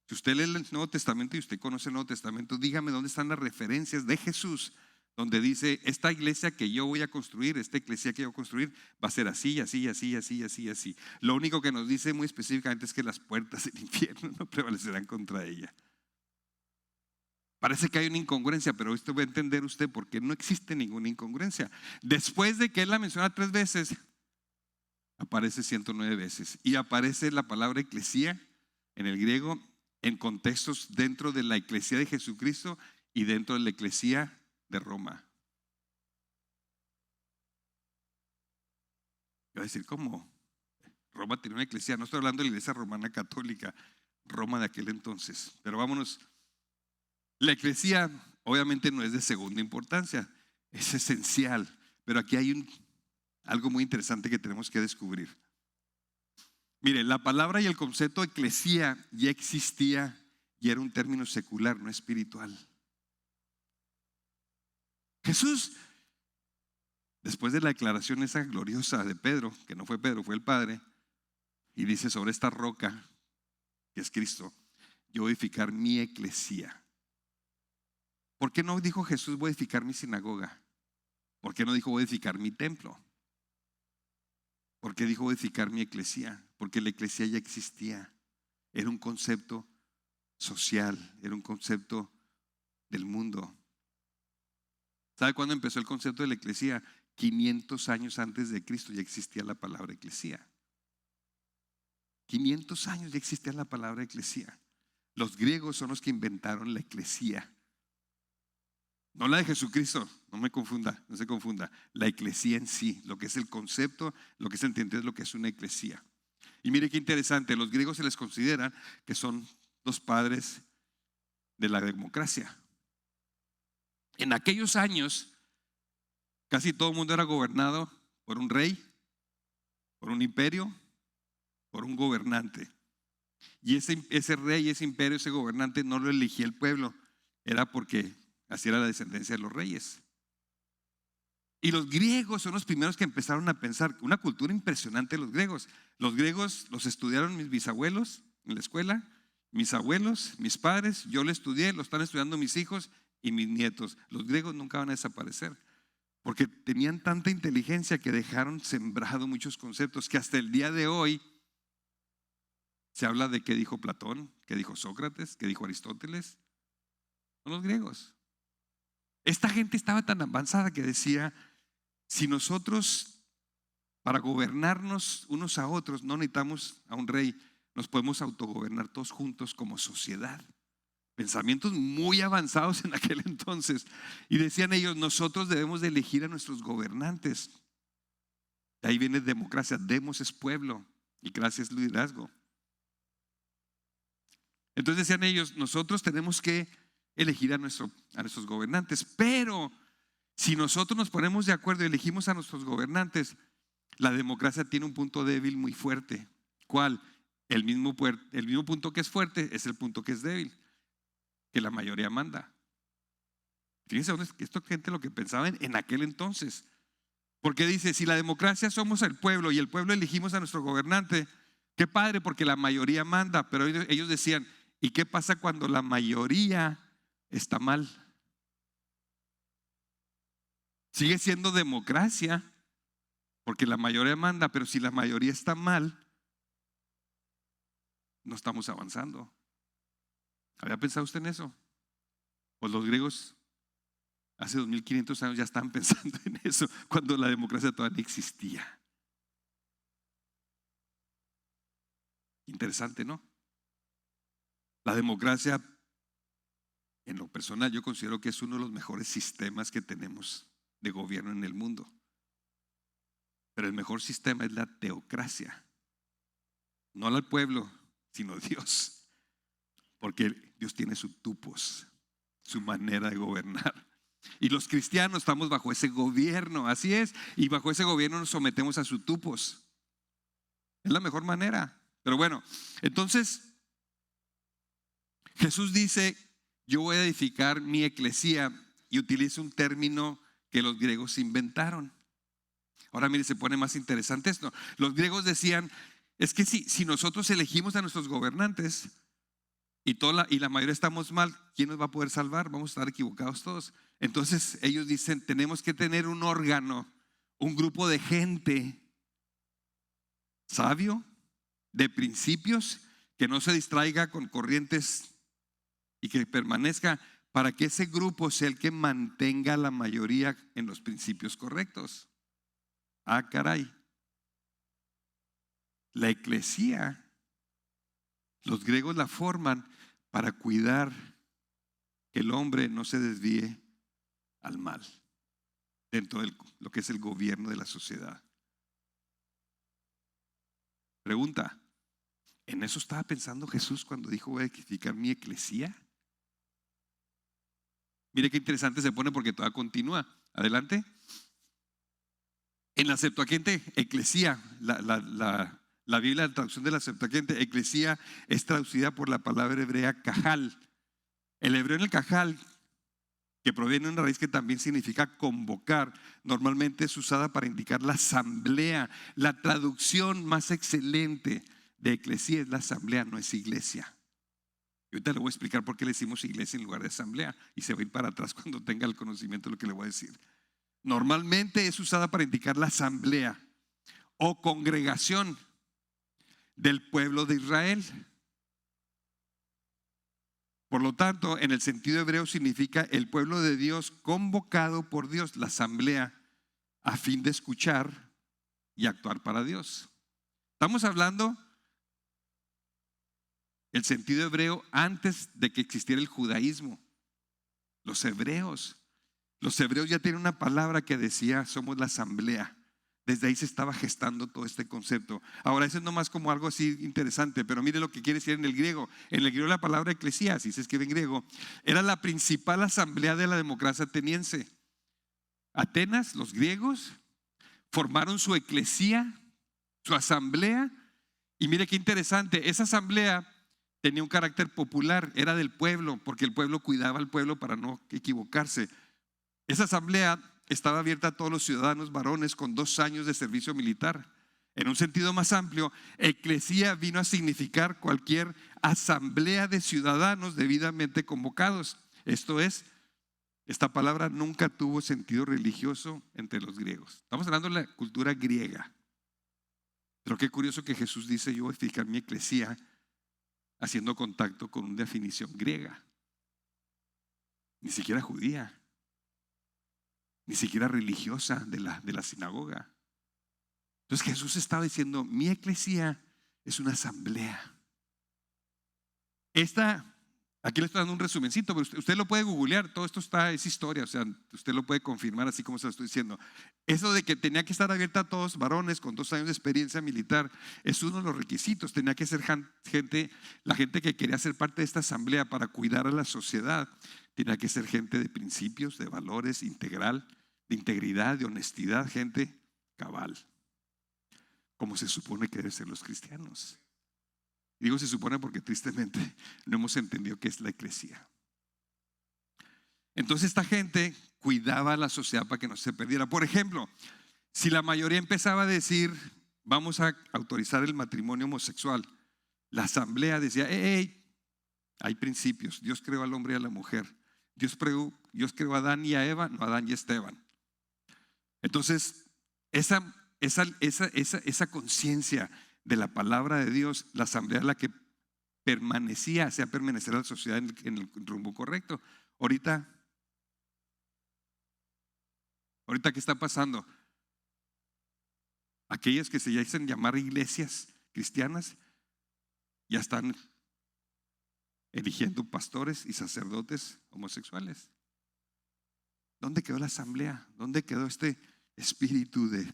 Si usted lee el Nuevo Testamento y usted conoce el Nuevo Testamento, dígame dónde están las referencias de Jesús, donde dice, esta iglesia que yo voy a construir, esta eclesía que yo voy a construir, va a ser así, así, así, así, así, así. Lo único que nos dice muy específicamente es que las puertas del infierno no prevalecerán contra ella. Parece que hay una incongruencia, pero esto va a entender usted por qué no existe ninguna incongruencia. Después de que él la menciona 3 veces, aparece 109 veces. Y aparece la palabra eclesía en el griego en contextos dentro de la eclesía de Jesucristo y dentro de la eclesía de Roma. Yo voy a decir, ¿cómo? Roma tenía una eclesía. No estoy hablando de la iglesia romana católica, Roma de aquel entonces. Pero vámonos. La eclesía obviamente no es de segunda importancia, es esencial. Pero aquí hay algo muy interesante que tenemos que descubrir. Mire, la palabra y el concepto eclesía ya existía y era un término secular, no espiritual. Jesús, después de la declaración esa gloriosa de Pedro, que no fue Pedro, fue el Padre, y dice sobre esta roca, que es Cristo, yo voy a edificar mi eclesía. ¿Por qué no dijo Jesús voy a edificar mi sinagoga? ¿Por qué no dijo voy a edificar mi templo? ¿Por qué dijo voy a edificar mi eclesía? Porque la eclesía ya existía. Era un concepto social, era un concepto del mundo. ¿Sabe cuándo empezó el concepto de la eclesía? 500 años antes de Cristo ya existía la palabra eclesía. 500 años ya existía la palabra eclesía. Los griegos son los que inventaron la eclesía. No la de Jesucristo, no me confunda, no se confunda. La eclesía en sí, lo que es el concepto, lo que es entender lo que es una eclesía. Y mire qué interesante, los griegos se les considera que son los padres de la democracia. En aquellos años, casi todo el mundo era gobernado por un rey, por un imperio, por un gobernante. Y ese rey, ese imperio, ese gobernante no lo elegía el pueblo, era porque así era la descendencia de los reyes. Y los griegos son los primeros que empezaron a pensar, una cultura impresionante de los griegos. Los griegos los estudiaron mis bisabuelos en la escuela, mis abuelos, mis padres, yo lo estudié, lo están estudiando mis hijos y mis nietos. Los griegos nunca van a desaparecer, porque tenían tanta inteligencia que dejaron sembrado muchos conceptos que hasta el día de hoy se habla de qué dijo Platón, qué dijo Sócrates, qué dijo Aristóteles. Son los griegos. Esta gente estaba tan avanzada que decía, si nosotros para gobernarnos unos a otros no necesitamos a un rey, nos podemos autogobernar todos juntos como sociedad. Pensamientos muy avanzados en aquel entonces. Y decían ellos, nosotros debemos de elegir a nuestros gobernantes. De ahí viene democracia, demos es pueblo y gracia es liderazgo. Entonces decían ellos, nosotros tenemos que elegir a nuestros gobernantes, pero si nosotros nos ponemos de acuerdo y elegimos a nuestros gobernantes, la democracia tiene un punto débil muy fuerte. ¿Cuál? El mismo punto que es fuerte es el punto que es débil, que la mayoría manda. Fíjense, esto gente lo que pensaban en aquel entonces. Porque dice, si la democracia somos el pueblo y el pueblo elegimos a nuestro gobernante, qué padre porque la mayoría manda, pero ellos decían, ¿y qué pasa cuando la mayoría está mal? Sigue siendo democracia porque la mayoría manda, pero si la mayoría está mal, no estamos avanzando. ¿Había pensado usted en eso? Pues los griegos hace 2500 años ya estaban pensando en eso, cuando la democracia todavía no existía. Interesante, ¿no? La democracia, en lo personal, yo considero que es uno de los mejores sistemas que tenemos de gobierno en el mundo. Pero el mejor sistema es la teocracia. No al pueblo, sino Dios. Porque Dios tiene su tupos, su manera de gobernar. Y los cristianos estamos bajo ese gobierno, así es. Y bajo ese gobierno nos sometemos a su tupos. Es la mejor manera. Pero bueno, entonces Jesús dice, yo voy a edificar mi eclesía, y utiliza un término que los griegos inventaron. Ahora mire, se pone más interesante esto. Los griegos decían, es que si nosotros elegimos a nuestros gobernantes y la mayoría estamos mal, ¿quién nos va a poder salvar? Vamos a estar equivocados todos. Entonces ellos dicen, tenemos que tener un órgano, un grupo de gente sabio, de principios, que no se distraiga con corrientes y que permanezca, para que ese grupo sea el que mantenga a la mayoría en los principios correctos. Ah, caray. La eclesía, los griegos la forman para cuidar que el hombre no se desvíe al mal dentro de lo que es el gobierno de la sociedad. Pregunta, ¿en eso estaba pensando Jesús cuando dijo voy a edificar mi eclesía? Mire qué interesante se pone porque todavía continúa. Adelante. En la Septuaginta, eclesía, la Biblia, la traducción de la Septuaginta, eclesía es traducida por la palabra hebrea cajal. El hebreo en el cajal, que proviene de una raíz que también significa convocar, normalmente es usada para indicar la asamblea. La traducción más excelente de eclesía es la asamblea, no es iglesia. Y ahorita le voy a explicar por qué le decimos iglesia en lugar de asamblea, y se va a ir para atrás cuando tenga el conocimiento de lo que le voy a decir. Normalmente es usada para indicar la asamblea o congregación del pueblo de Israel. Por lo tanto, en el sentido hebreo significa el pueblo de Dios convocado por Dios, la asamblea, a fin de escuchar y actuar para Dios. Estamos hablando el sentido hebreo antes de que existiera el judaísmo. Los hebreos ya tienen una palabra que decía somos la asamblea. Desde ahí se estaba gestando todo este concepto. Ahora eso es nomás como algo así interesante, pero mire lo que quiere decir en el griego. En el griego la palabra eclesía, así se escribe en griego, era la principal asamblea de la democracia ateniense. Atenas, los griegos, formaron su eclesía, su asamblea. Y mire qué interesante, esa asamblea tenía un carácter popular, era del pueblo, porque el pueblo cuidaba al pueblo para no equivocarse. Esa asamblea estaba abierta a todos los ciudadanos varones con 2 años de servicio militar. En un sentido más amplio, eclesía vino a significar cualquier asamblea de ciudadanos debidamente convocados. Esto es, esta palabra nunca tuvo sentido religioso entre los griegos. Estamos hablando de la cultura griega. Pero qué curioso que Jesús dice: yo voy a edificar mi eclesía, haciendo contacto con una definición griega. Ni siquiera judía, ni siquiera religiosa de la sinagoga. Entonces Jesús estaba diciendo: mi eclesía es una asamblea. Aquí le estoy dando un resumencito, pero usted lo puede googlear, todo esto es historia, o sea, usted lo puede confirmar así como se lo estoy diciendo. Eso de que tenía que estar abierta a todos varones con 2 años de experiencia militar es uno de los requisitos. Tenía que ser la gente que quería ser parte de esta asamblea para cuidar a la sociedad. Tenía que ser gente de principios, de valores, integral, de integridad, de honestidad, gente cabal, como se supone que deben ser los cristianos. Digo se supone porque tristemente no hemos entendido qué es la eclesía. Entonces esta gente cuidaba a la sociedad para que no se perdiera. Por ejemplo, si la mayoría empezaba a decir: vamos a autorizar el matrimonio homosexual, la asamblea decía: hey, hay principios. Dios creó al hombre y a la mujer. Dios creó a Adán y a Eva, no a Adán y a Esteban. Entonces esa conciencia de la palabra de Dios, la asamblea es la que hacía permanecer a la sociedad en el rumbo correcto. Ahorita, ¿qué está pasando? Aquellas que se dicen llamar iglesias cristianas ya están eligiendo pastores y sacerdotes homosexuales. ¿Dónde quedó la asamblea? ¿Dónde quedó este espíritu de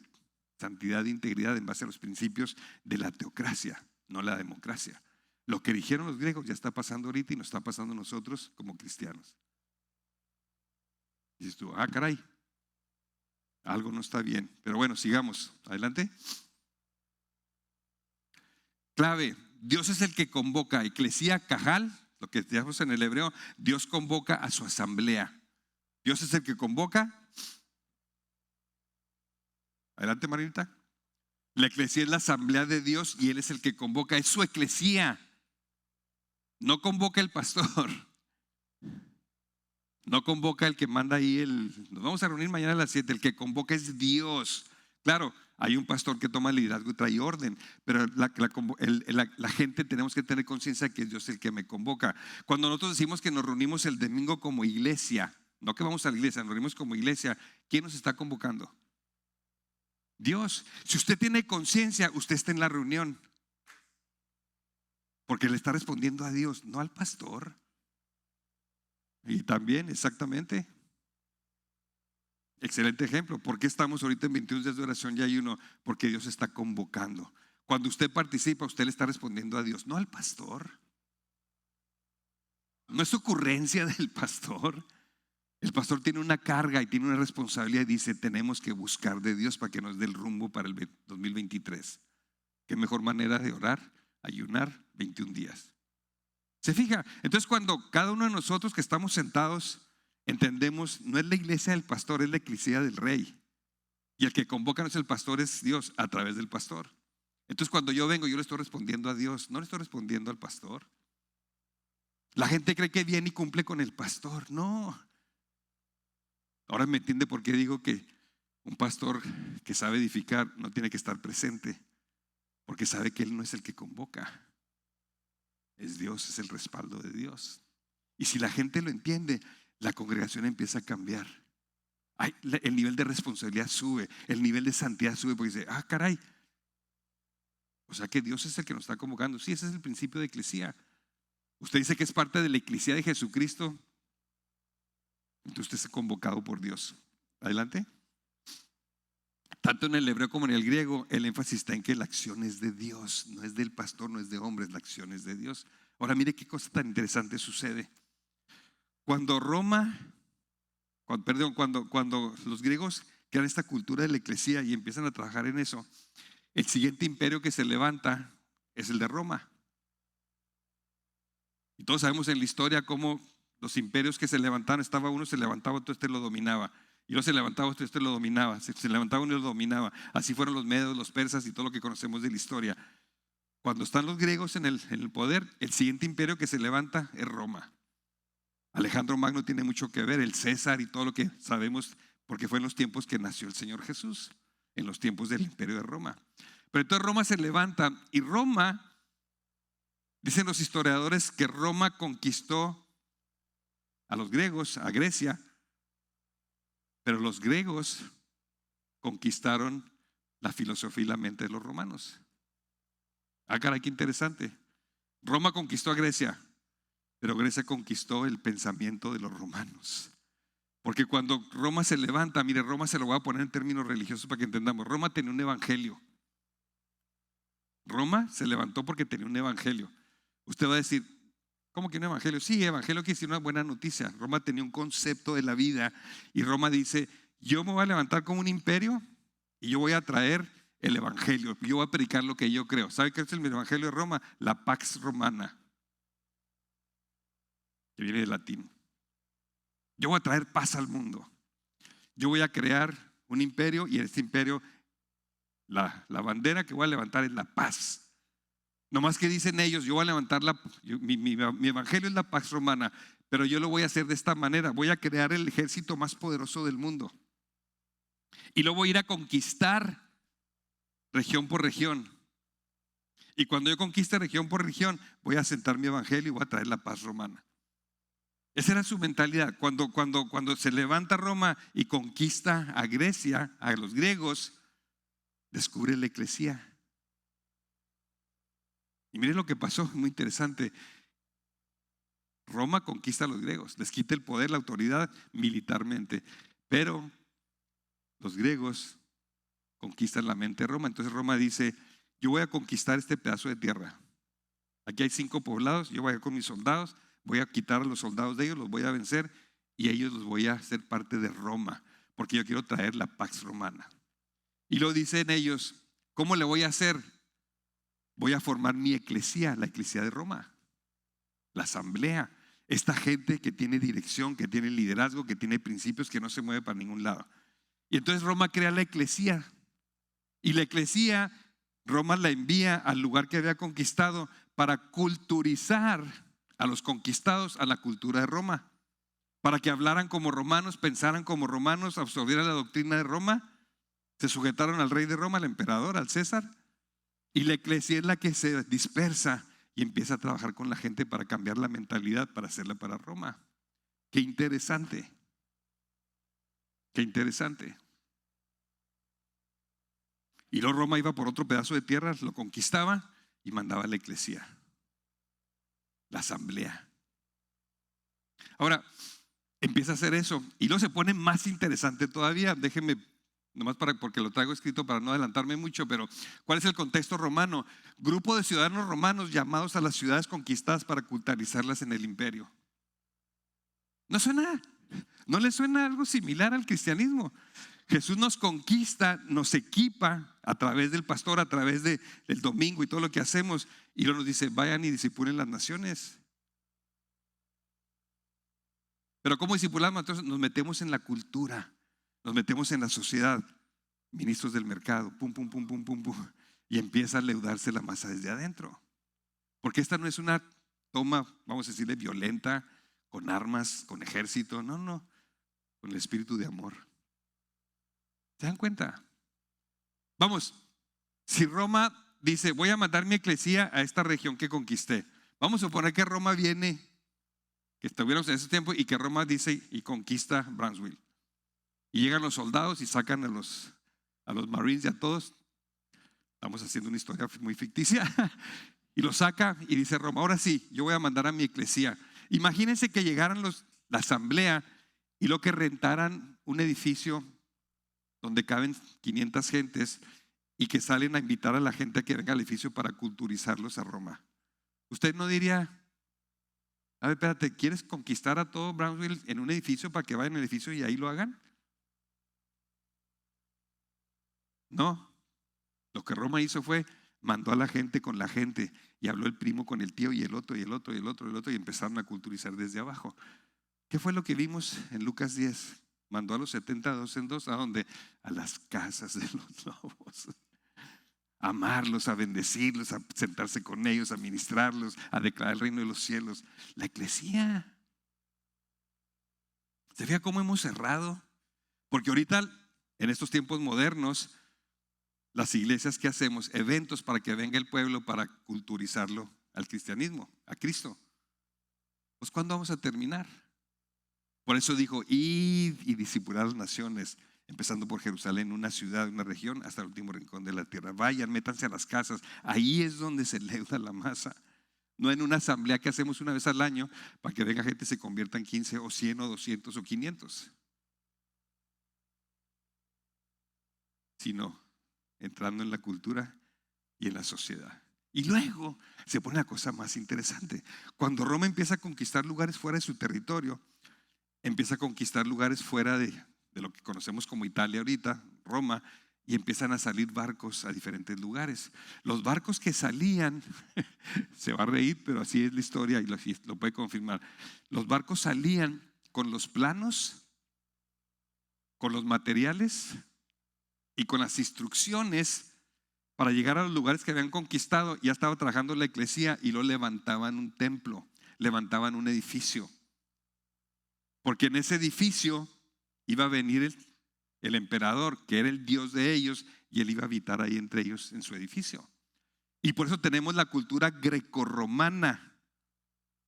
santidad e integridad en base a los principios de la teocracia, no la democracia? Lo que dijeron los griegos ya está pasando ahorita y nos está pasando a nosotros como cristianos. Y dices tú: caray, algo no está bien. Pero bueno, sigamos, adelante. Clave: Dios es el que convoca. Eclesía, cajal, lo que decíamos en el hebreo, Dios convoca a su asamblea. Dios es el que convoca. Adelante, Marinita. La eclesía es la asamblea de Dios y Él es el que convoca. Es su eclesía. No convoca el pastor. No convoca el que manda ahí nos vamos a reunir mañana a las 7. El que convoca es Dios. Claro, hay un pastor que toma liderazgo y trae orden, pero la gente tenemos que tener conciencia que es Dios el que me convoca. Cuando nosotros decimos que nos reunimos el domingo como iglesia, no que vamos a la iglesia, nos reunimos como iglesia, ¿quién nos está convocando? Dios. Si usted tiene conciencia, usted está en la reunión, porque le está respondiendo a Dios, no al pastor. Y también, exactamente, excelente ejemplo. ¿Por qué estamos ahorita en 21 días de oración y ayuno? Porque Dios está convocando. Cuando usted participa, usted le está respondiendo a Dios, no al pastor. No es ocurrencia del pastor. El pastor tiene una carga y tiene una responsabilidad y dice: tenemos que buscar de Dios para que nos dé el rumbo para el 2023. ¿Qué mejor manera de orar? Ayunar 21 días. ¿Se fija? Entonces, cuando cada uno de nosotros que estamos sentados entendemos, no es la iglesia del pastor, es la eclesía del rey. Y el que convoca no es el pastor, es Dios a través del pastor. Entonces, cuando yo vengo, yo le estoy respondiendo a Dios, no le estoy respondiendo al pastor. La gente cree que viene y cumple con el pastor. No. Ahora me entiende por qué digo que un pastor que sabe edificar no tiene que estar presente, porque sabe que él no es el que convoca. Es Dios, es el respaldo de Dios. Y si la gente lo entiende, la congregación empieza a cambiar. El nivel de responsabilidad sube, el nivel de santidad sube, porque dice: caray, o sea que Dios es el que nos está convocando. Sí, ese es el principio de eclesía. Usted dice que es parte de la eclesía de Jesucristo, entonces usted es convocado por Dios. Adelante. Tanto en el hebreo como en el griego, el énfasis está en que la acción es de Dios, no es del pastor, no es de hombres, la acción es de Dios. Ahora mire qué cosa tan interesante sucede. Cuando los griegos crean esta cultura de la eclesía y empiezan a trabajar en eso, el siguiente imperio que se levanta es el de Roma. Y todos sabemos en la historia cómo los imperios que se levantaban, estaba uno, se levantaba, otro lo dominaba. Y luego se levantaba, otro lo dominaba. Se levantaba uno y lo dominaba. Así fueron los medios, los persas y todo lo que conocemos de la historia. Cuando están los griegos en el poder, el siguiente imperio que se levanta es Roma. Alejandro Magno tiene mucho que ver, el César y todo lo que sabemos, porque fue en los tiempos que nació el Señor Jesús, en los tiempos del imperio de Roma. Pero entonces Roma se levanta y Roma, dicen los historiadores que Roma conquistó a los griegos, a Grecia, pero los griegos conquistaron la filosofía y la mente de los romanos. Ah, caray, qué interesante. Roma conquistó a Grecia, pero Grecia conquistó el pensamiento de los romanos. Porque cuando Roma se levanta, mire, Roma se lo voy a poner en términos religiosos para que entendamos. Roma tenía un evangelio. Roma se levantó porque tenía un evangelio. Usted va a decir, ¿cómo que un evangelio? Sí, evangelio quiere decir una buena noticia. Roma tenía un concepto de la vida y Roma dice, yo me voy a levantar como un imperio y yo voy a traer el evangelio. Yo voy a predicar lo que yo creo. ¿Sabe qué es el evangelio de Roma? La Pax Romana, que viene del latín. Yo voy a traer paz al mundo. Yo voy a crear un imperio y en este imperio la bandera que voy a levantar es la paz. No más que dicen ellos, yo voy a levantar mi evangelio es la Pax Romana, pero yo lo voy a hacer de esta manera. Voy a crear el ejército más poderoso del mundo y lo voy a ir a conquistar región por región. Y cuando yo conquiste región por región, voy a asentar mi evangelio y voy a traer la paz romana. Esa era su mentalidad. Cuando se levanta Roma y conquista a Grecia, a los griegos, descubre la eclesía. Y miren lo que pasó, muy interesante. Roma conquista a los griegos, les quita el poder, la autoridad militarmente, pero los griegos conquistan la mente de Roma. Entonces Roma dice, yo voy a conquistar este pedazo de tierra. Aquí hay 5 poblados, yo voy a ir con mis soldados, voy a quitar a los soldados de ellos, los voy a vencer y ellos los voy a hacer parte de Roma, porque yo quiero traer la Pax Romana. Y lo dicen ellos, ¿cómo le voy a hacer? Voy a formar mi eclesía, la eclesía de Roma, la asamblea. Esta gente que tiene dirección, que tiene liderazgo, que tiene principios, que no se mueve para ningún lado. Y entonces Roma crea la eclesía. Y la eclesía, Roma la envía al lugar que había conquistado para culturizar a los conquistados a la cultura de Roma. Para que hablaran como romanos, pensaran como romanos, absorbieran la doctrina de Roma, se sujetaron al rey de Roma, al emperador, al César. Y la eclesía es la que se dispersa y empieza a trabajar con la gente para cambiar la mentalidad, para hacerla para Roma. Qué interesante. Qué interesante. Y luego Roma iba por otro pedazo de tierra, lo conquistaba y mandaba a la eclesía, la asamblea. Ahora, empieza a hacer eso y luego se pone más interesante todavía. Déjenme, nomás porque lo traigo escrito para no adelantarme mucho, pero ¿cuál es el contexto romano? Grupo de ciudadanos romanos llamados a las ciudades conquistadas para culturizarlas en el imperio. ¿No le suena algo similar al cristianismo? Jesús nos conquista, nos equipa a través del pastor, a través del domingo y todo lo que hacemos, y luego nos dice, vayan y discipulen las naciones. Pero ¿cómo discipulamos? Entonces nos metemos en la cultura, nos metemos en la sociedad, ministros del mercado, pum, pum, pum, pum, pum, pum, y empieza a leudarse la masa desde adentro. Porque esta no es una toma, vamos a decirle, violenta, con armas, con ejército, no, con el espíritu de amor. ¿Se dan cuenta? Vamos, si Roma dice, voy a mandar mi eclesía a esta región que conquisté. Vamos a suponer que Roma viene, que estuviéramos en ese tiempo y que Roma dice y conquista Brownsville. Y llegan los soldados y sacan a los Marines y a todos. Estamos haciendo una historia muy ficticia. Y los saca y dice Roma, ahora sí, yo voy a mandar a mi eclesía. Imagínense que llegaran la asamblea y lo que rentaran un edificio donde caben 500 gentes y que salen a invitar a la gente a que venga al edificio para culturizarlos a Roma. Usted no diría, a ver, espérate, ¿quieres conquistar a todo Brownsville en un edificio para que vayan al edificio y ahí lo hagan? No, lo que Roma hizo fue, mandó a la gente con la gente y habló el primo con el tío y el otro y el otro y el otro y el otro y empezaron a culturizar desde abajo. ¿Qué fue lo que vimos en Lucas 10? Mandó a los 70 dos en dos, ¿a dónde? A las casas de los lobos. A amarlos, a bendecirlos, a sentarse con ellos, a ministrarlos, a declarar el reino de los cielos. La iglesia. ¿Se fija cómo hemos cerrado? Porque ahorita, en estos tiempos modernos, las iglesias que hacemos, eventos para que venga el pueblo para culturizarlo al cristianismo, a Cristo. Pues ¿cuándo vamos a terminar? Por eso dijo, id y discipular a las naciones, empezando por Jerusalén, una ciudad, una región, hasta el último rincón de la tierra. Vayan, métanse a las casas. Ahí es donde se leuda la masa. No en una asamblea que hacemos una vez al año para que venga gente y se convierta en 15 o 100 o 200 o 500. Sino entrando en la cultura y en la sociedad. Y luego se pone la cosa más interesante. Cuando Roma empieza a conquistar lugares fuera de su territorio, empieza a conquistar lugares fuera de lo que conocemos como Italia ahorita, Roma, y empiezan a salir barcos a diferentes lugares. Los barcos que salían, se va a reír, pero así es la historia y lo puede confirmar. Los barcos salían con los planos, con los materiales y con las instrucciones para llegar a los lugares que habían conquistado. Ya estaba trabajando la iglesia y lo levantaban un templo, levantaban un edificio. Porque en ese edificio iba a venir el emperador, que era el Dios de ellos, y él iba a habitar ahí entre ellos en su edificio. Y por eso tenemos la cultura grecorromana.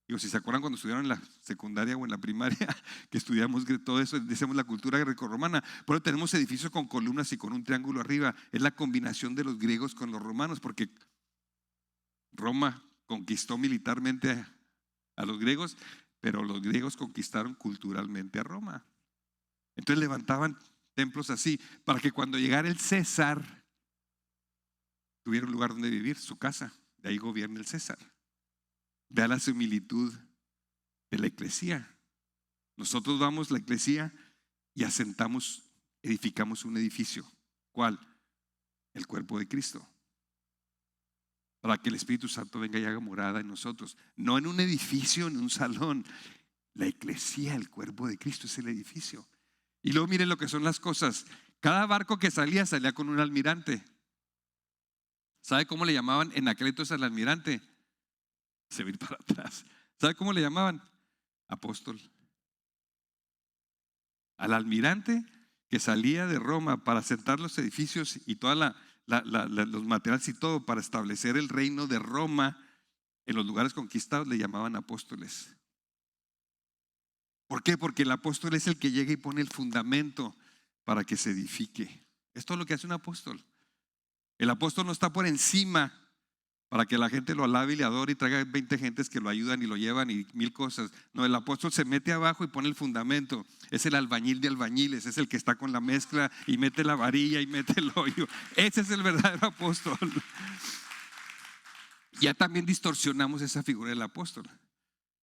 Digo, si se acuerdan cuando estudiaron en la secundaria o en la primaria, que estudiamos todo eso, decimos la cultura grecorromana. Por eso tenemos edificios con columnas y con un triángulo arriba. Es la combinación de los griegos con los romanos, porque Roma conquistó militarmente a los griegos, pero los griegos conquistaron culturalmente a Roma. Entonces levantaban templos así para que cuando llegara el César tuviera un lugar donde vivir, su casa. De ahí gobierna el César. Vea la similitud de la iglesia. Nosotros vamos a la iglesia y asentamos, edificamos un edificio. ¿Cuál? El cuerpo de Cristo. Para que el Espíritu Santo venga y haga morada en nosotros. No en un edificio, en un salón. La iglesia, el cuerpo de Cristo es el edificio. Y luego miren lo que son las cosas. Cada barco que salía con un almirante. ¿Sabe cómo le llamaban en aquel entonces al almirante? Se va a ir para atrás. ¿Sabe cómo le llamaban? Apóstol. Al almirante que salía de Roma para asentar los edificios y todos los materiales y todo para establecer el reino de Roma en los lugares conquistados, le llamaban apóstoles. ¿Por qué? Porque el apóstol es el que llega y pone el fundamento para que se edifique. Esto es lo que hace un apóstol. El apóstol no está por encima para que la gente lo alabe y le adore y traiga 20 gentes que lo ayudan y lo llevan y 1000 cosas. No, el apóstol se mete abajo y pone el fundamento. Es el albañil de albañiles, es el que está con la mezcla y mete la varilla y mete el hoyo. Ese es el verdadero apóstol. Ya también distorsionamos esa figura del apóstol.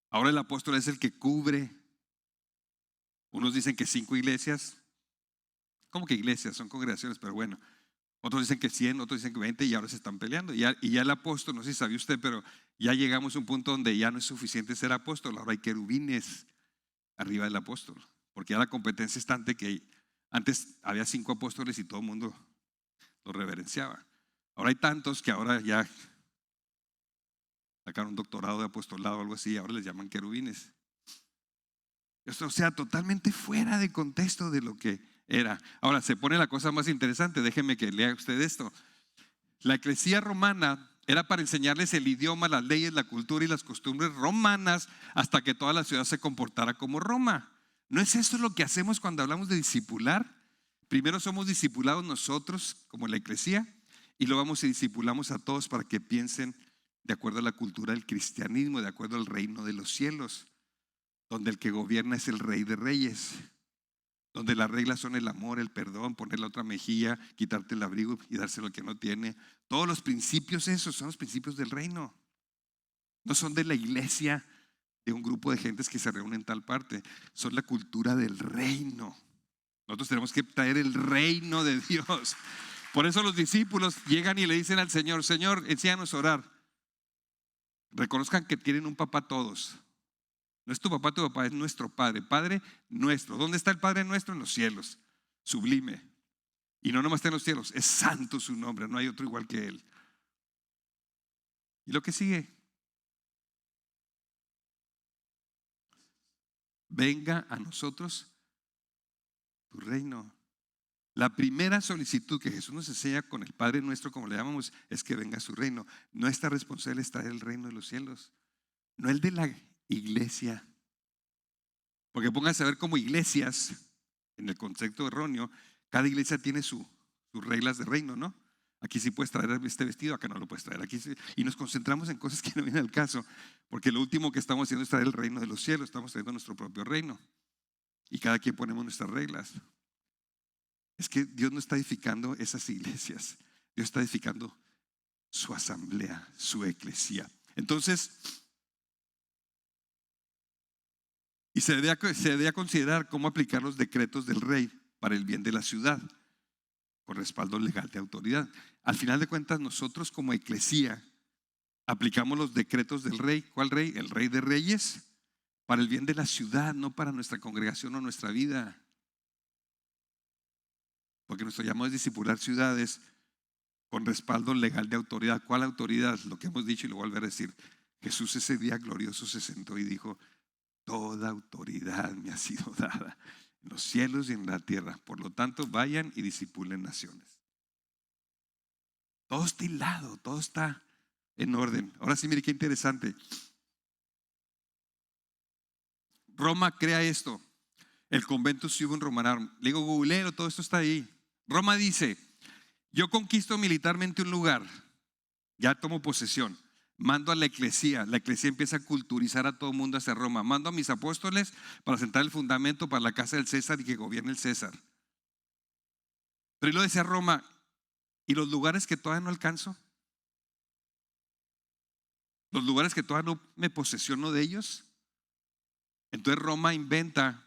Ahora el apóstol es el que cubre. Unos dicen que 5 iglesias. ¿Cómo que iglesias? Son congregaciones, pero bueno. Otros dicen que 100, otros dicen que 20 y ahora se están peleando. Y ya el apóstol, no sé si sabía usted, pero ya llegamos a un punto donde ya no es suficiente ser apóstol. Ahora hay querubines arriba del apóstol. Porque ya la competencia es tanta que antes había 5 apóstoles y todo el mundo lo reverenciaba. Ahora hay tantos que ahora ya sacaron un doctorado de apostolado o algo así y ahora les llaman querubines. Esto, o sea, totalmente fuera de contexto de lo que era. Ahora se pone la cosa más interesante. Déjeme que lea usted esto. La eclesía romana era para enseñarles el idioma, las leyes, la cultura y las costumbres romanas hasta que toda la ciudad se comportara como Roma. ¿No es eso lo que hacemos cuando hablamos de discipular? Primero somos discipulados nosotros como la eclesía y luego vamos y discipulamos a todos para que piensen de acuerdo a la cultura del cristianismo, de acuerdo al reino de los cielos, donde el que gobierna es el Rey de Reyes, donde las reglas son el amor, el perdón, poner la otra mejilla, quitarte el abrigo y dárselo al que no tiene. Todos los principios esos son los principios del reino. No son de la iglesia, de un grupo de gentes que se reúnen en tal parte. Son la cultura del reino. Nosotros tenemos que traer el reino de Dios. Por eso los discípulos llegan y le dicen al Señor: Señor, enséñanos a orar. Reconozcan que tienen un papá todos. No es tu papá, es nuestro Padre. Padre nuestro. ¿Dónde está el Padre nuestro? En los cielos. Sublime. Y no nomás está en los cielos, es santo su nombre, no hay otro igual que Él. Y lo que sigue: venga a nosotros tu reino. La primera solicitud que Jesús nos enseña con el Padre nuestro, como le llamamos, es que venga a su reino. Nuestra responsabilidad es traer el reino de los cielos, no el de la iglesia. Porque pónganse a ver, como iglesias, en el concepto erróneo, cada iglesia tiene sus reglas de reino, ¿no? Aquí sí puedes traer este vestido, acá no lo puedes traer. Aquí sí, y nos concentramos en cosas que no vienen al caso, porque lo último que estamos haciendo es traer el reino de los cielos. Estamos trayendo nuestro propio reino, y cada quien ponemos nuestras reglas. Es que Dios no está edificando esas iglesias, Dios está edificando su asamblea, su eclesía. Entonces, y se debe considerar cómo aplicar los decretos del rey para el bien de la ciudad, con respaldo legal de autoridad. Al final de cuentas, nosotros como eclesía aplicamos los decretos del rey. ¿Cuál rey? El Rey de Reyes, para el bien de la ciudad, no para nuestra congregación o nuestra vida. Porque nuestro llamado es discipular ciudades con respaldo legal de autoridad. ¿Cuál autoridad? Lo que hemos dicho y lo voy a volver a decir. Jesús ese día glorioso se sentó y dijo: toda autoridad me ha sido dada en los cielos y en la tierra. Por lo tanto, vayan y discipulen naciones. Todo está hilado, todo está en orden. Ahora sí, mire qué interesante. Roma crea esto, el convento Civium Romanorum. Le digo, googleo, todo esto está ahí. Roma dice: yo conquisto militarmente un lugar, ya tomo posesión, mando a la eclesía empieza a culturizar a todo el mundo hacia Roma. Mando a mis apóstoles para sentar el fundamento para la casa del César y que gobierne el César. Pero y lo decía Roma: ¿y los lugares que todavía no alcanzo? ¿Los lugares que todavía no me posesiono de ellos? Entonces Roma inventa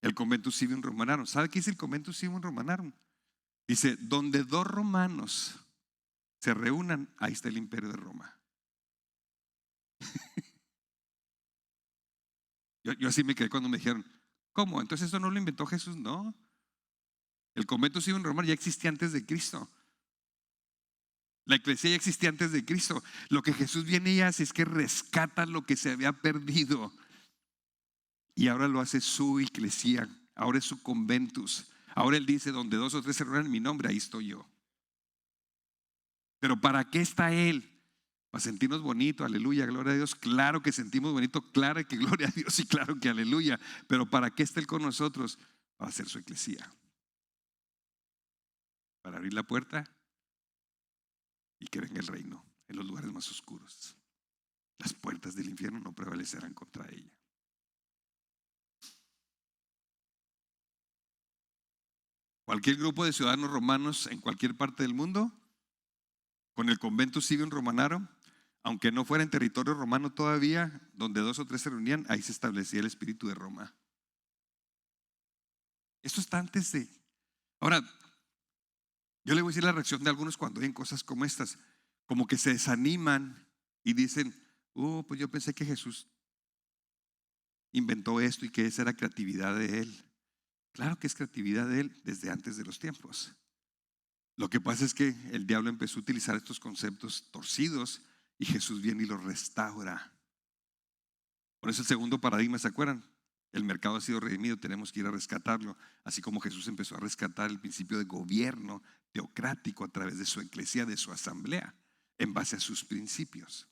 el Conventus Civium Romanorum. ¿Sabe qué dice el Conventus Civium Romanorum? Dice: donde dos romanos se reúnan, ahí está el imperio de Roma. Yo así me quedé cuando me dijeron: ¿cómo? Entonces eso no lo inventó Jesús. No, el Conventus Civium Romanorum ya existía antes de Cristo. La iglesia ya existía antes de Cristo. Lo que Jesús viene y hace es que rescata lo que se había perdido, y ahora lo hace su iglesia. Ahora es su conventus. Ahora Él dice: donde dos o tres se reúnan en mi nombre, ahí estoy yo. Pero ¿para qué está Él? Para sentirnos bonito, aleluya, gloria a Dios. Claro que sentimos bonito, claro que gloria a Dios y claro que aleluya. Pero ¿para qué está Él con nosotros? Para hacer su iglesia, para abrir la puerta y que venga el reino en los lugares más oscuros. Las puertas del infierno no prevalecerán contra ella. Cualquier grupo de ciudadanos romanos en cualquier parte del mundo, con el Conventus Civium Romanorum, aunque no fuera en territorio romano todavía, donde dos o tres se reunían, ahí se establecía el espíritu de Roma. Esto está antes de. Ahora, yo le voy a decir la reacción de algunos cuando oyen cosas como estas, como que se desaniman y dicen: pues yo pensé que Jesús inventó esto y que esa era creatividad de Él. Claro que es creatividad de Él desde antes de los tiempos. Lo que pasa es que el diablo empezó a utilizar estos conceptos torcidos y Jesús viene y los restaura. Por eso el segundo paradigma, ¿se acuerdan? El mercado ha sido redimido, tenemos que ir a rescatarlo. Así como Jesús empezó a rescatar el principio de gobierno teocrático a través de su eclesía, de su asamblea, en base a sus principios.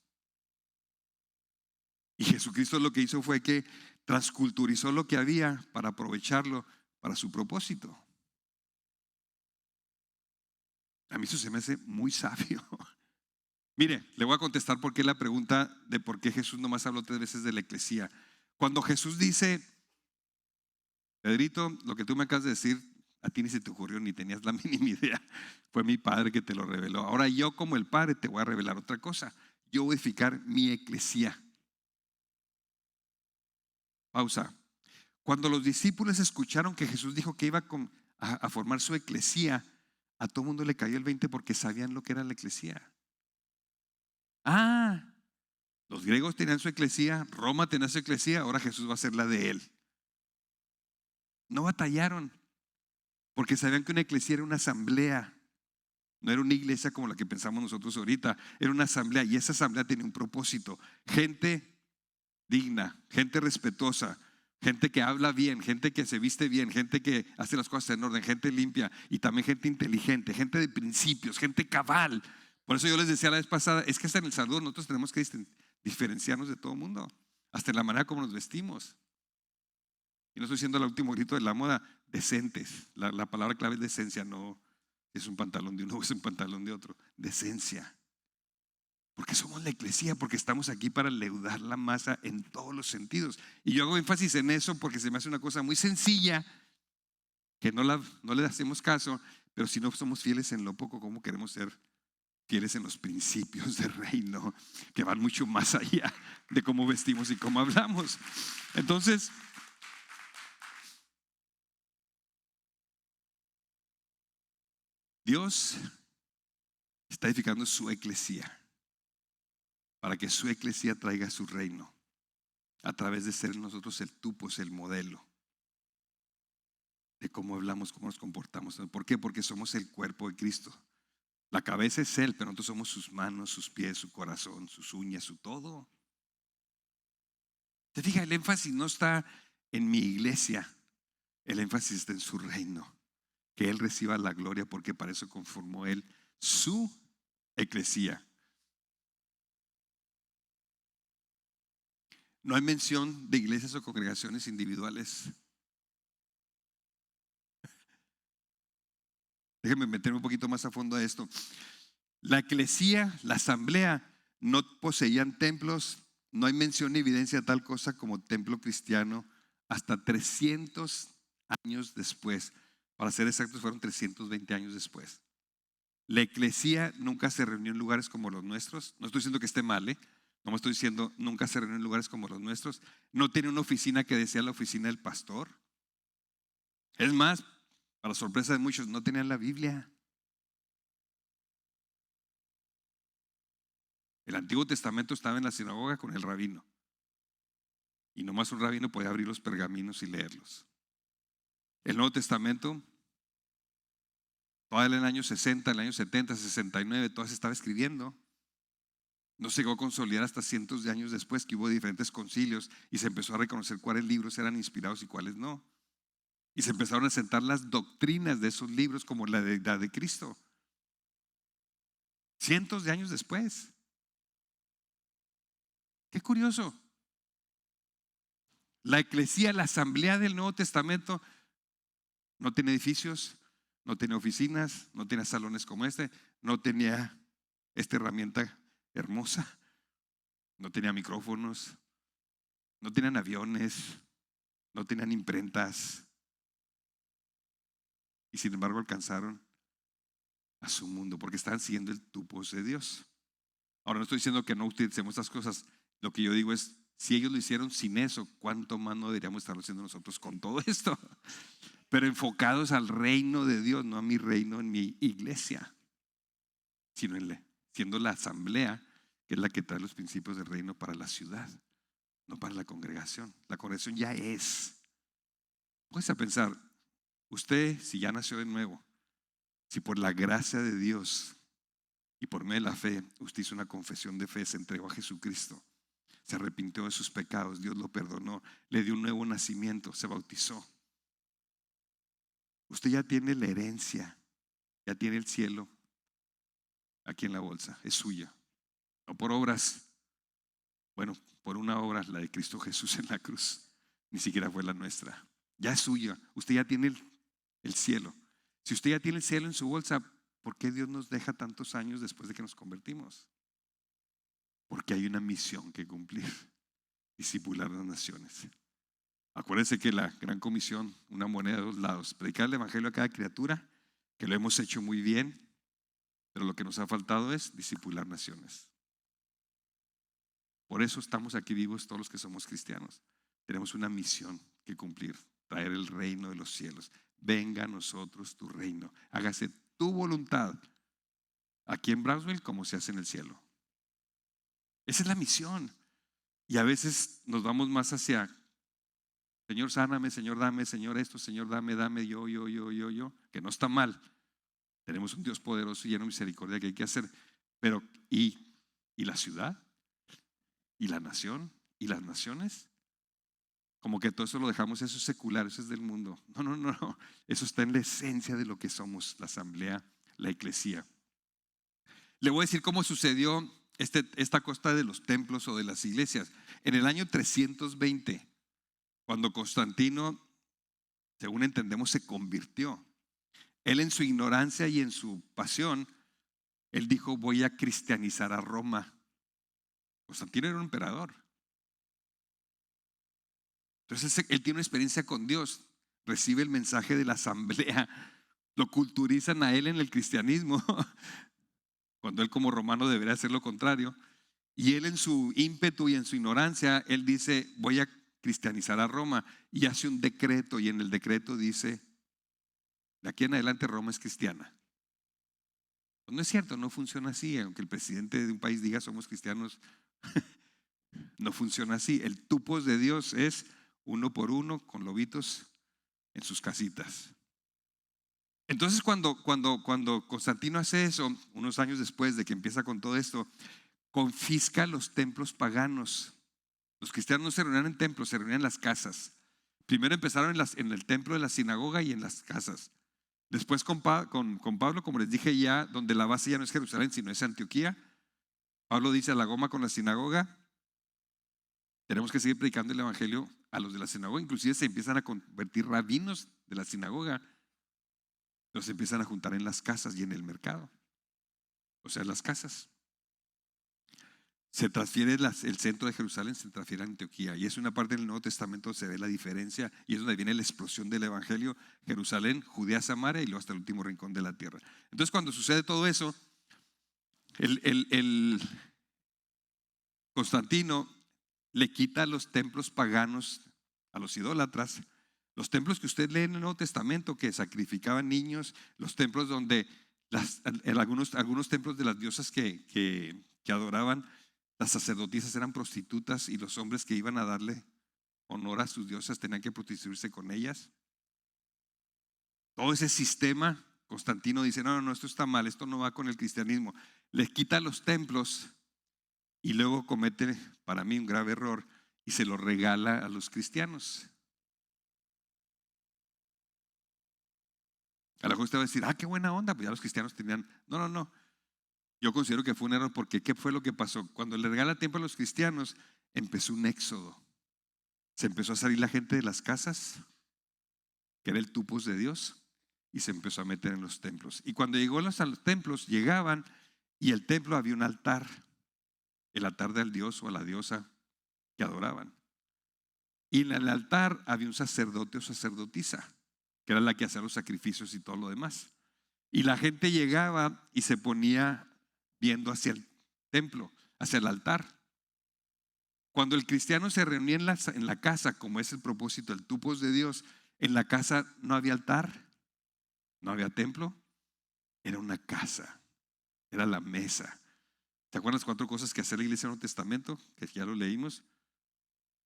Y Jesucristo lo que hizo fue que transculturizó lo que había para aprovecharlo para su propósito. A mí eso se me hace muy sabio. Mire, le voy a contestar por qué la pregunta de por qué Jesús nomás habló 3 veces de la eclesía. Cuando Jesús dice: Pedrito, lo que tú me acabas de decir, a ti ni se te ocurrió, ni tenías la mínima idea. Fue mi Padre que te lo reveló. Ahora yo, como el Padre, te voy a revelar otra cosa. Yo voy a edificar mi eclesía. Pausa. Cuando los discípulos escucharon que Jesús dijo que iba a formar su eclesía, A todo mundo le cayó el 20 porque sabían lo que era la eclesía. Los griegos tenían su eclesía, Roma tenía su eclesía, ahora Jesús va a ser la de él. No batallaron porque sabían que una eclesía era una asamblea. No era una iglesia como la que pensamos nosotros ahorita, era una asamblea, y esa asamblea tenía un propósito. Gente digna, gente respetuosa, gente que habla bien, gente que se viste bien, gente que hace las cosas en orden, gente limpia, y también gente inteligente, gente de principios, gente cabal. Por eso yo les decía la vez pasada, es que hasta en el saludo nosotros tenemos que diferenciarnos de todo el mundo, hasta en la manera como nos vestimos. Y no estoy diciendo el último grito de la moda, decentes. La palabra clave es decencia, no es un pantalón de uno o es un pantalón de otro. Decencia. Porque somos la iglesia, porque estamos aquí para leudar la masa en todos los sentidos. Y yo hago énfasis en eso porque se me hace una cosa muy sencilla que no le hacemos caso, pero si no somos fieles en lo poco, ¿cómo queremos ser fieles en los principios del reino que van mucho más allá de cómo vestimos y cómo hablamos? Entonces, Dios está edificando su eclesía para que su eclesía traiga su reino a través de ser nosotros el tupos, el modelo de cómo hablamos, cómo nos comportamos. ¿Por qué? Porque somos el cuerpo de Cristo. La cabeza es Él, pero nosotros somos sus manos, sus pies, su corazón, sus uñas, su todo. Te fijas, el énfasis no está en mi iglesia, el énfasis está en su reino. Que Él reciba la gloria, porque para eso conformó Él su eclesía. No hay mención de iglesias o congregaciones individuales. Déjenme meterme un poquito más a fondo a esto. La eclesía, la asamblea, no poseían templos. No hay mención ni evidencia de tal cosa como templo cristiano hasta 300 años después. Para ser exactos, fueron 320 años después. La eclesía nunca se reunió en lugares como los nuestros. No estoy diciendo que esté mal, no me estoy diciendo nunca se reunió en lugares como los nuestros. No tiene una oficina que decía la oficina del pastor. Es más, para sorpresa de muchos, no tenían la Biblia. El Antiguo Testamento estaba en la sinagoga con el rabino. Y nomás un rabino podía abrir los pergaminos y leerlos. El Nuevo Testamento, todavía en el año 60, en el año 70, 69, todavía se estaba escribiendo. No se llegó a consolidar hasta cientos de años después, que hubo diferentes concilios y se empezó a reconocer cuáles libros eran inspirados y cuáles no. Y se empezaron a sentar las doctrinas de esos libros, como la deidad de Cristo. Cientos de años después. Qué curioso. La eclesía, la asamblea del Nuevo Testamento, no tiene edificios, no tiene oficinas, no tiene salones como este, no tenía esta herramienta hermosa, no tenía micrófonos, no tenían aviones, no tenían imprentas. Y sin embargo alcanzaron a su mundo porque estaban siguiendo el tupos de Dios. Ahora no estoy diciendo que no utilicemos estas cosas. Lo que yo digo es, si ellos lo hicieron sin eso, ¿cuánto más no deberíamos estarlo haciendo nosotros con todo esto? Pero enfocados al reino de Dios, no a mi reino en mi iglesia, sino siendo la asamblea, que es la que trae los principios del reino para la ciudad, no para la congregación. La congregación ya es. Puedes a pensar, usted si ya nació de nuevo, si por la gracia de Dios y por medio de la fe, usted hizo una confesión de fe, se entregó a Jesucristo, se arrepintió de sus pecados, Dios lo perdonó, le dio un nuevo nacimiento, se bautizó. Usted ya tiene la herencia, ya tiene el cielo aquí en la bolsa, es suya. No por obras, bueno, por una obra, la de Cristo Jesús en la cruz, ni siquiera fue la nuestra. Ya es suya, usted ya tiene el cielo. Si usted ya tiene el cielo en su bolsa, ¿por qué Dios nos deja tantos años después de que nos convertimos? Porque hay una misión que cumplir, discipular las naciones. Acuérdense que la gran comisión, una moneda de dos lados, predicar el evangelio a cada criatura, que lo hemos hecho muy bien, pero lo que nos ha faltado es discipular naciones. Por eso estamos aquí vivos todos los que somos cristianos. Tenemos una misión que cumplir, traer el reino de los cielos. Venga a nosotros tu reino, hágase tu voluntad, aquí en Brownsville como se hace en el cielo. Esa es la misión. Y a veces nos vamos más hacia, Señor, sáname, Señor, dame, Señor, esto, Señor, dame, yo, que no está mal. Tenemos un Dios poderoso y lleno de misericordia que hay que hacer. Pero, ¿y la ciudad? ¿Y la nación? ¿Y las naciones? Como que todo eso lo dejamos, eso es secular, eso es del mundo. No. Eso está en la esencia de lo que somos, la asamblea, la eclesía. Le voy a decir cómo sucedió esta cosa de los templos o de las iglesias. En el año 320, cuando Constantino, según entendemos, se convirtió, él en su ignorancia y en su pasión, él dijo: voy a cristianizar a Roma. Constantino era un emperador. Entonces él tiene una experiencia con Dios, recibe el mensaje de la asamblea, lo culturizan a él en el cristianismo, cuando él como romano debería hacer lo contrario. Y él en su ímpetu y en su ignorancia, él dice: voy a cristianizar a Roma, y hace un decreto, y en el decreto dice: de aquí en adelante Roma es cristiana. Pues no es cierto, no funciona así. Aunque el presidente de un país diga somos cristianos, no funciona así. El tupos de Dios es uno por uno con lobitos en sus casitas. Entonces cuando Constantino hace eso, unos años después de que empieza con todo esto, confisca los templos paganos. Los cristianos no se reunían en templos, se reunían en las casas. Primero empezaron en el templo de la sinagoga y en las casas. Después con Pablo, como les dije ya, donde la base ya no es Jerusalén, sino es Antioquía. Pablo dice: a la goma con la sinagoga. Tenemos que seguir predicando el evangelio a los de la sinagoga. Inclusive se empiezan a convertir rabinos de la sinagoga. Los empiezan a juntar en las casas y en el mercado. O sea, en las casas. Se transfiere el centro de Jerusalén, se transfiere a Antioquía. Y es una parte del Nuevo Testamento donde se ve la diferencia. Y es donde viene la explosión del evangelio. Jerusalén, Judea, Samaria y luego hasta el último rincón de la tierra. Entonces cuando sucede todo eso, el Constantino le quita los templos paganos a los idólatras. Los templos que usted lee en el Nuevo Testamento, que sacrificaban niños, los templos donde algunos templos de las diosas que adoraban, las sacerdotisas eran prostitutas, y los hombres que iban a darle honor a sus diosas tenían que prostituirse con ellas. Todo ese sistema, Constantino dice: no, esto está mal, esto no va con el cristianismo. Les quita los templos y luego comete, para mí, un grave error, y se lo regala a los cristianos. A lo mejor usted va a decir: qué buena onda, pues ya los cristianos tenían. No. Yo considero que fue un error, porque ¿qué fue lo que pasó? Cuando le regala tiempo a los cristianos, empezó un éxodo. Se empezó a salir la gente de las casas, que era el tupos de Dios, y se empezó a meter en los templos. Y cuando llegó a los templos, llegaban, y el templo había un altar, el altar del dios o a la diosa que adoraban. Y en el altar había un sacerdote o sacerdotisa, que era la que hacía los sacrificios y todo lo demás. Y la gente llegaba y se ponía viendo hacia el templo, hacia el altar. Cuando el cristiano se reunía en la casa, como es el propósito, el tupos de Dios, en la casa no había altar, no había templo, era una casa, era la mesa. ¿Te acuerdas 4 cosas que hacía la iglesia en el Nuevo Testamento? Que ya lo leímos.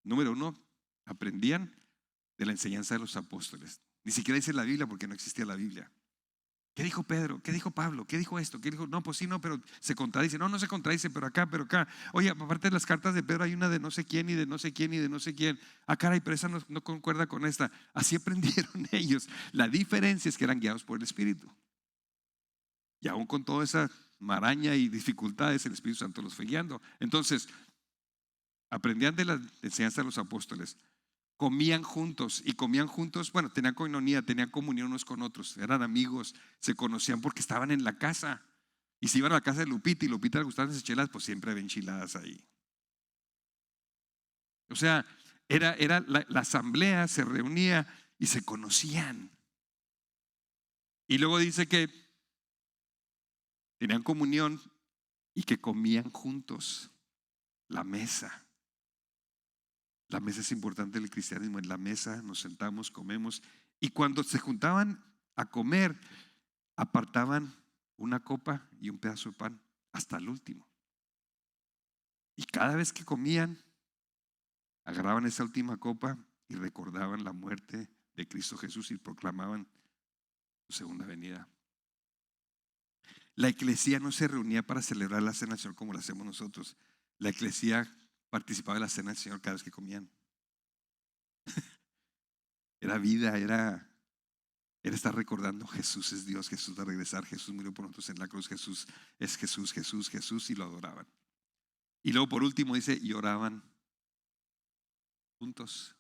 Número 1, aprendían de la enseñanza de los apóstoles. Ni siquiera dice la Biblia, porque no existía la Biblia. ¿Qué dijo Pedro? ¿Qué dijo Pablo? ¿Qué dijo esto? ¿Qué dijo? No, pues sí, no, pero se contradice. No se contradice, pero acá. Oye, aparte de las cartas de Pedro hay una de no sé quién y de no sé quién y de no sé quién. Caray, pero esa no concuerda con esta. Así aprendieron ellos. La diferencia es que eran guiados por el Espíritu. Y aún con toda esa maraña y dificultades, el Espíritu Santo los fue guiando. Entonces, aprendían de la enseñanza de los apóstoles. Comían juntos, bueno, tenían coinonía, tenían comunión unos con otros, eran amigos, se conocían porque estaban en la casa. Y si iban a la casa de Lupita y Lupita le gustaban esas enchiladas, pues siempre había enchiladas ahí. O sea, era la asamblea, se reunía y se conocían. Y luego dice que tenían comunión y que comían juntos. La mesa. La mesa es importante en el cristianismo. En la mesa nos sentamos, comemos. Y cuando se juntaban a comer, apartaban una copa y un pedazo de pan hasta el último. Y cada vez que comían, agarraban esa última copa y recordaban la muerte de Cristo Jesús y proclamaban su segunda venida. La eclesía no se reunía para celebrar la cena del Señor como lo hacemos nosotros. La eclesía participaba de la cena del Señor cada vez que comían. Era vida, era estar recordando: Jesús es Dios, Jesús va a regresar, Jesús murió por nosotros en la cruz, Jesús es Jesús, Jesús, Jesús, y lo adoraban. Y luego por último dice, y oraban juntos.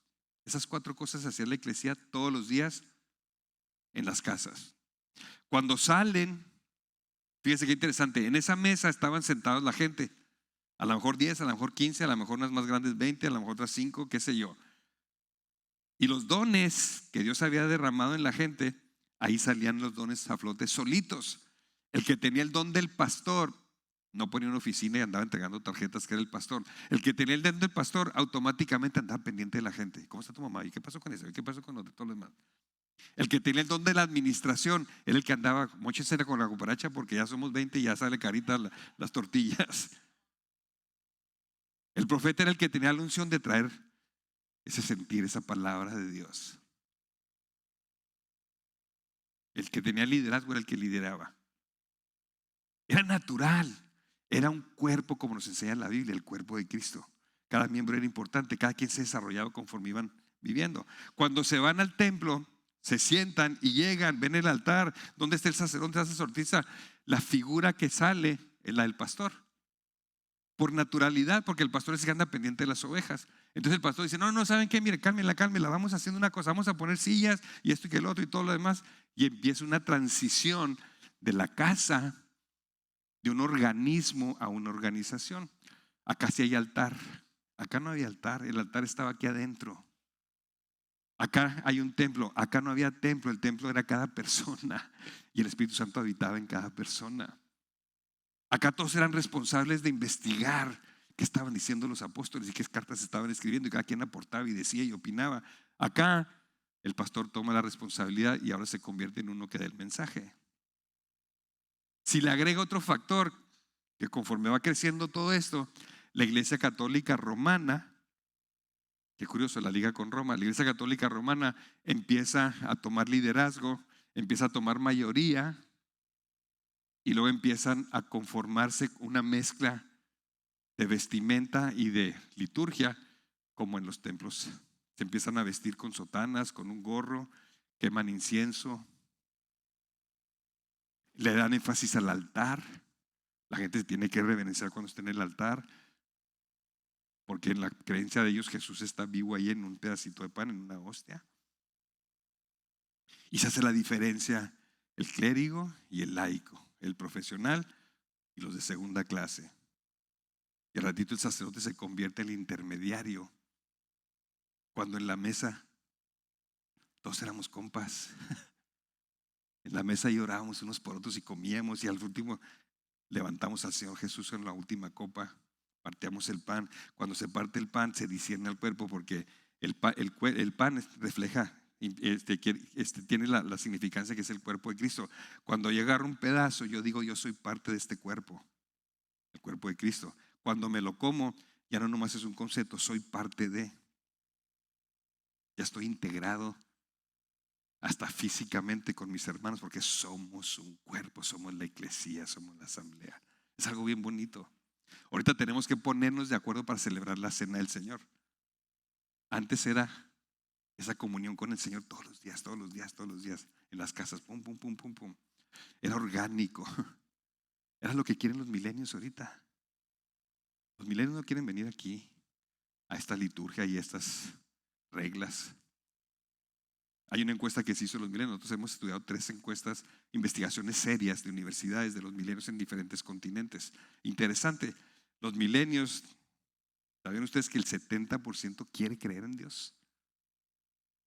Esas 4 cosas hacía la eclesía todos los días en las casas. Cuando salen, fíjense qué interesante, en esa mesa estaban sentados la gente, a lo mejor 10, a lo mejor 15, a lo mejor unas más grandes 20, a lo mejor otras 5, qué sé yo. Y los dones que Dios había derramado en la gente, ahí salían los dones a flote solitos. El que tenía el don del pastor no ponía una oficina y andaba entregando tarjetas, que era el pastor. El que tenía el don del pastor automáticamente andaba pendiente de la gente. ¿Cómo está tu mamá? ¿Y qué pasó con eso? ¿Y qué pasó con todo lo demás? El que tenía el don de la administración era el que andaba, móchese con la cooperacha porque ya somos 20 y ya sale carita las tortillas. El profeta era el que tenía la unción de traer ese sentir, esa palabra de Dios. El que tenía liderazgo era el que lideraba. Era natural. Era un cuerpo, como nos enseña la Biblia, el cuerpo de Cristo. Cada miembro era importante, cada quien se desarrollaba conforme iban viviendo. Cuando se van al templo, se sientan y llegan, ven el altar. ¿Dónde está el sacerdote, la sacerdotisa? La figura que sale es la del pastor. Por naturalidad, porque el pastor es el que anda pendiente de las ovejas. Entonces el pastor dice, no, ¿saben qué? Mire, cálmenla, vamos haciendo una cosa, vamos a poner sillas y esto y que el otro y todo lo demás. Y empieza una transición de la casa, de un organismo a una organización. Acá sí hay altar, acá no había altar, el altar estaba aquí adentro. Acá hay un templo, acá no había templo, el templo era cada persona y el Espíritu Santo habitaba en cada persona. Acá todos eran responsables de investigar qué estaban diciendo los apóstoles y qué cartas estaban escribiendo, y cada quien aportaba y decía y opinaba. Acá el pastor toma la responsabilidad y ahora se convierte en uno que da el mensaje. Si le agrega otro factor, que conforme va creciendo todo esto, la Iglesia Católica Romana, qué curioso, la liga con Roma, la Iglesia Católica Romana empieza a tomar liderazgo, empieza a tomar mayoría, y luego empiezan a conformarse una mezcla de vestimenta y de liturgia, como en los templos. Se empiezan a vestir con sotanas, con un gorro, queman incienso, le dan énfasis al altar. La gente se tiene que reverenciar cuando está en el altar, porque en la creencia de ellos Jesús está vivo ahí en un pedacito de pan, en una hostia. Y se hace la diferencia el clérigo y el laico, el profesional y los de segunda clase. Y al ratito el sacerdote se convierte en el intermediario, cuando en la mesa todos éramos compas. En la mesa llorábamos unos por otros y comíamos, y al último levantamos al Señor Jesús en la última copa, partíamos el pan. Cuando se parte el pan se discierne el cuerpo, porque el pan refleja, tiene la significancia que es el cuerpo de Cristo. Cuando yo agarro un pedazo, yo digo, yo soy parte de este cuerpo, el cuerpo de Cristo. Cuando me lo como, ya no nomás es un concepto, soy parte de, ya estoy integrado hasta físicamente con mis hermanos, porque somos un cuerpo, somos la iglesia, somos la asamblea. Es algo bien bonito. Ahorita tenemos que ponernos de acuerdo para celebrar la cena del Señor. Antes era esa comunión con el Señor todos los días, en las casas, pum, pum, pum, pum, pum. Era orgánico. Era lo que quieren los milenios ahorita. Los milenios no quieren venir aquí a esta liturgia y estas reglas. Hay una encuesta que se hizo en los milenios. Nosotros hemos estudiado 3 encuestas, investigaciones serias de universidades de los milenios en diferentes continentes. Interesante. Los milenios, ¿saben ustedes que el 70% quiere creer en Dios?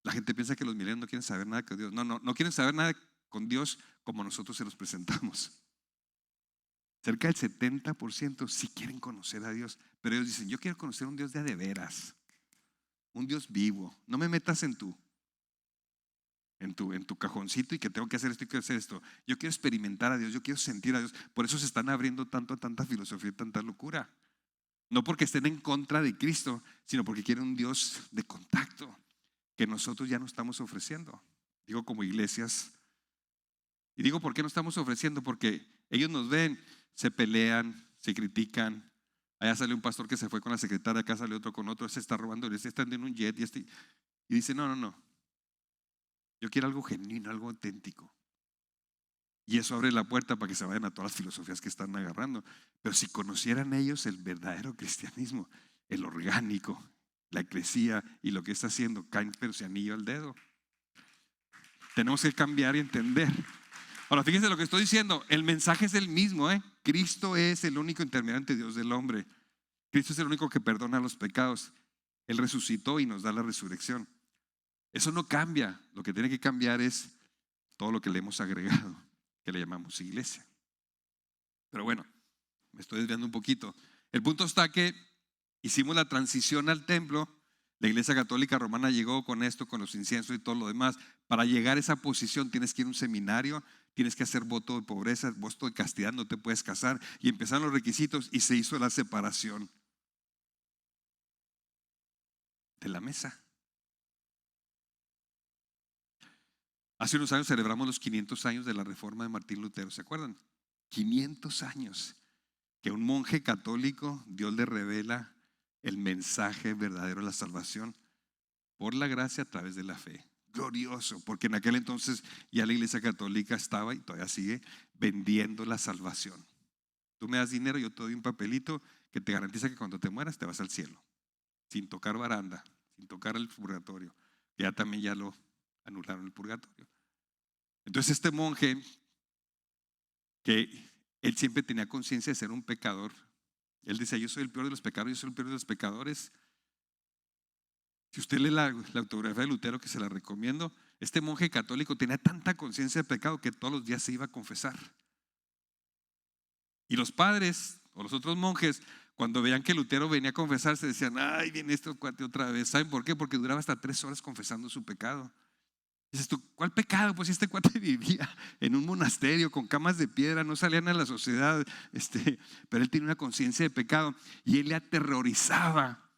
La gente piensa que los milenios no quieren saber nada con Dios. No quieren saber nada con Dios como nosotros se los presentamos. Cerca del 70% sí quieren conocer a Dios, pero ellos dicen, yo quiero conocer un Dios de veras, un Dios vivo. No me metas en en tu cajoncito y que tengo que hacer esto y que hacer esto. Yo quiero experimentar a Dios, yo quiero sentir a Dios. Por eso se están abriendo tanto a tanta filosofía y tanta locura. No porque estén en contra de Cristo, sino porque quieren un Dios de contacto que nosotros ya no estamos ofreciendo. Digo como iglesias. Y digo, ¿por qué no estamos ofreciendo? Porque ellos nos ven, se pelean, se critican. Allá sale un pastor que se fue con la secretaria, acá sale otro con otro, se está robando, este está en un jet y dice, no. Yo quiero algo genuino, algo auténtico. Y eso abre la puerta para que se vayan a todas las filosofías que están agarrando. Pero si conocieran ellos el verdadero cristianismo, el orgánico, la eclesía y lo que está haciendo, caen pero se anillo al dedo. Tenemos que cambiar y entender. Ahora fíjense lo que estoy diciendo, el mensaje es el mismo, Cristo es el único intermediario entre Dios del hombre. Cristo es el único que perdona los pecados. Él resucitó y nos da la resurrección. Eso no cambia, lo que tiene que cambiar es todo lo que le hemos agregado, que le llamamos iglesia. Pero bueno, me estoy desviando un poquito. El punto está que hicimos la transición al templo. La Iglesia Católica Romana llegó con esto, con los inciensos y todo lo demás. Para llegar a esa posición tienes que ir a un seminario, tienes que hacer voto de pobreza, voto de castidad, no te puedes casar. Y empezaron los requisitos y se hizo la separación de la mesa. Hace unos años celebramos los 500 años de la reforma de Martín Lutero, ¿se acuerdan? 500 años que un monje católico, Dios le revela el mensaje verdadero de la salvación por la gracia a través de la fe. Glorioso, porque en aquel entonces ya la Iglesia Católica estaba y todavía sigue vendiendo la salvación. Tú me das dinero, yo te doy un papelito que te garantiza que cuando te mueras te vas al cielo, sin tocar baranda, sin tocar el purgatorio. Ya también ya lo anularon el purgatorio. Entonces este monje, que él siempre tenía conciencia de ser un pecador, él decía, yo soy el peor de los pecadores, yo soy el peor de los pecadores. Si usted lee la autobiografía de Lutero, que se la recomiendo, este monje católico tenía tanta conciencia de pecado que todos los días se iba a confesar. Y los padres o los otros monjes, cuando veían que Lutero venía a confesarse, decían, ay, viene este cuate otra vez. ¿Saben por qué? Porque duraba hasta 3 horas confesando su pecado. Dices tú, ¿cuál pecado? Pues este cuate vivía en un monasterio con camas de piedra, no salían a la sociedad, pero él tenía una conciencia de pecado y él le aterrorizaba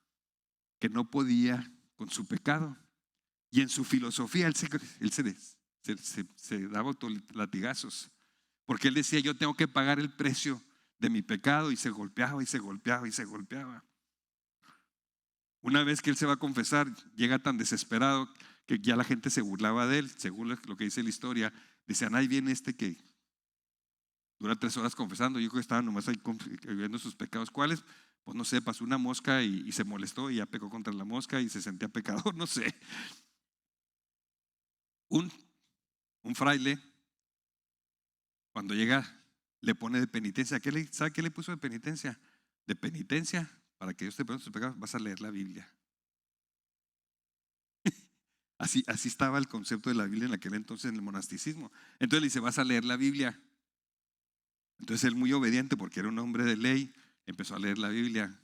que no podía con su pecado. Y en su filosofía él se daba latigazos, porque él decía, yo tengo que pagar el precio de mi pecado, y se golpeaba y se golpeaba y se golpeaba. Una vez que él se va a confesar, llega tan desesperado que ya la gente se burlaba de él, según lo que dice la historia. Decían, ahí viene este que dura 3 horas confesando. Yo creo que estaba nomás ahí viendo sus pecados. ¿Cuáles? Pues no sé, pasó una mosca y se molestó y ya pecó contra la mosca y se sentía pecador, no sé. Un fraile, cuando llega, le pone de penitencia. ¿Sabe qué le puso de penitencia? De penitencia, para que Dios te perdone tus pecados, vas a leer la Biblia. Así estaba el concepto de la Biblia en aquel entonces en el monasticismo. Entonces le dice, vas a leer la Biblia. Entonces él, muy obediente porque era un hombre de ley, empezó a leer la Biblia.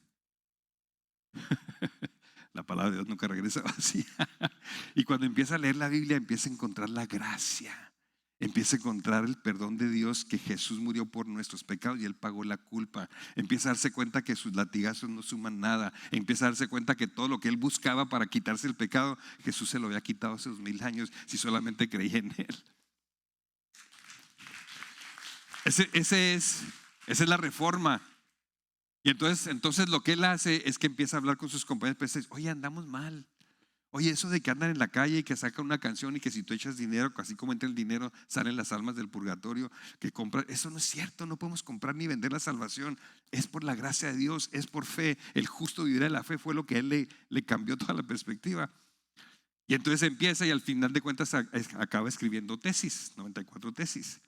La palabra de Dios nunca regresa vacía. Y cuando empieza a leer la Biblia, empieza a encontrar la gracia. Empieza a encontrar el perdón de Dios, que Jesús murió por nuestros pecados y Él pagó la culpa. Empieza a darse cuenta que sus latigazos no suman nada. Empieza a darse cuenta que todo lo que Él buscaba para quitarse el pecado, Jesús se lo había quitado hace 2000 años si solamente creía en Él. Esa es la reforma. Y entonces lo que Él hace es que empieza a hablar con sus compañeros. Pues dice, oye, andamos mal. Oye, eso de que andan en la calle y que sacan una canción y que si tú echas dinero, así como entra el dinero, salen las almas del purgatorio, que compran, eso no es cierto. No podemos comprar ni vender la salvación. Es por la gracia de Dios, es por fe. El justo vivirá de la fe, fue lo que a él le cambió toda la perspectiva. Y entonces empieza, y al final de cuentas acaba escribiendo tesis, 94 tesis,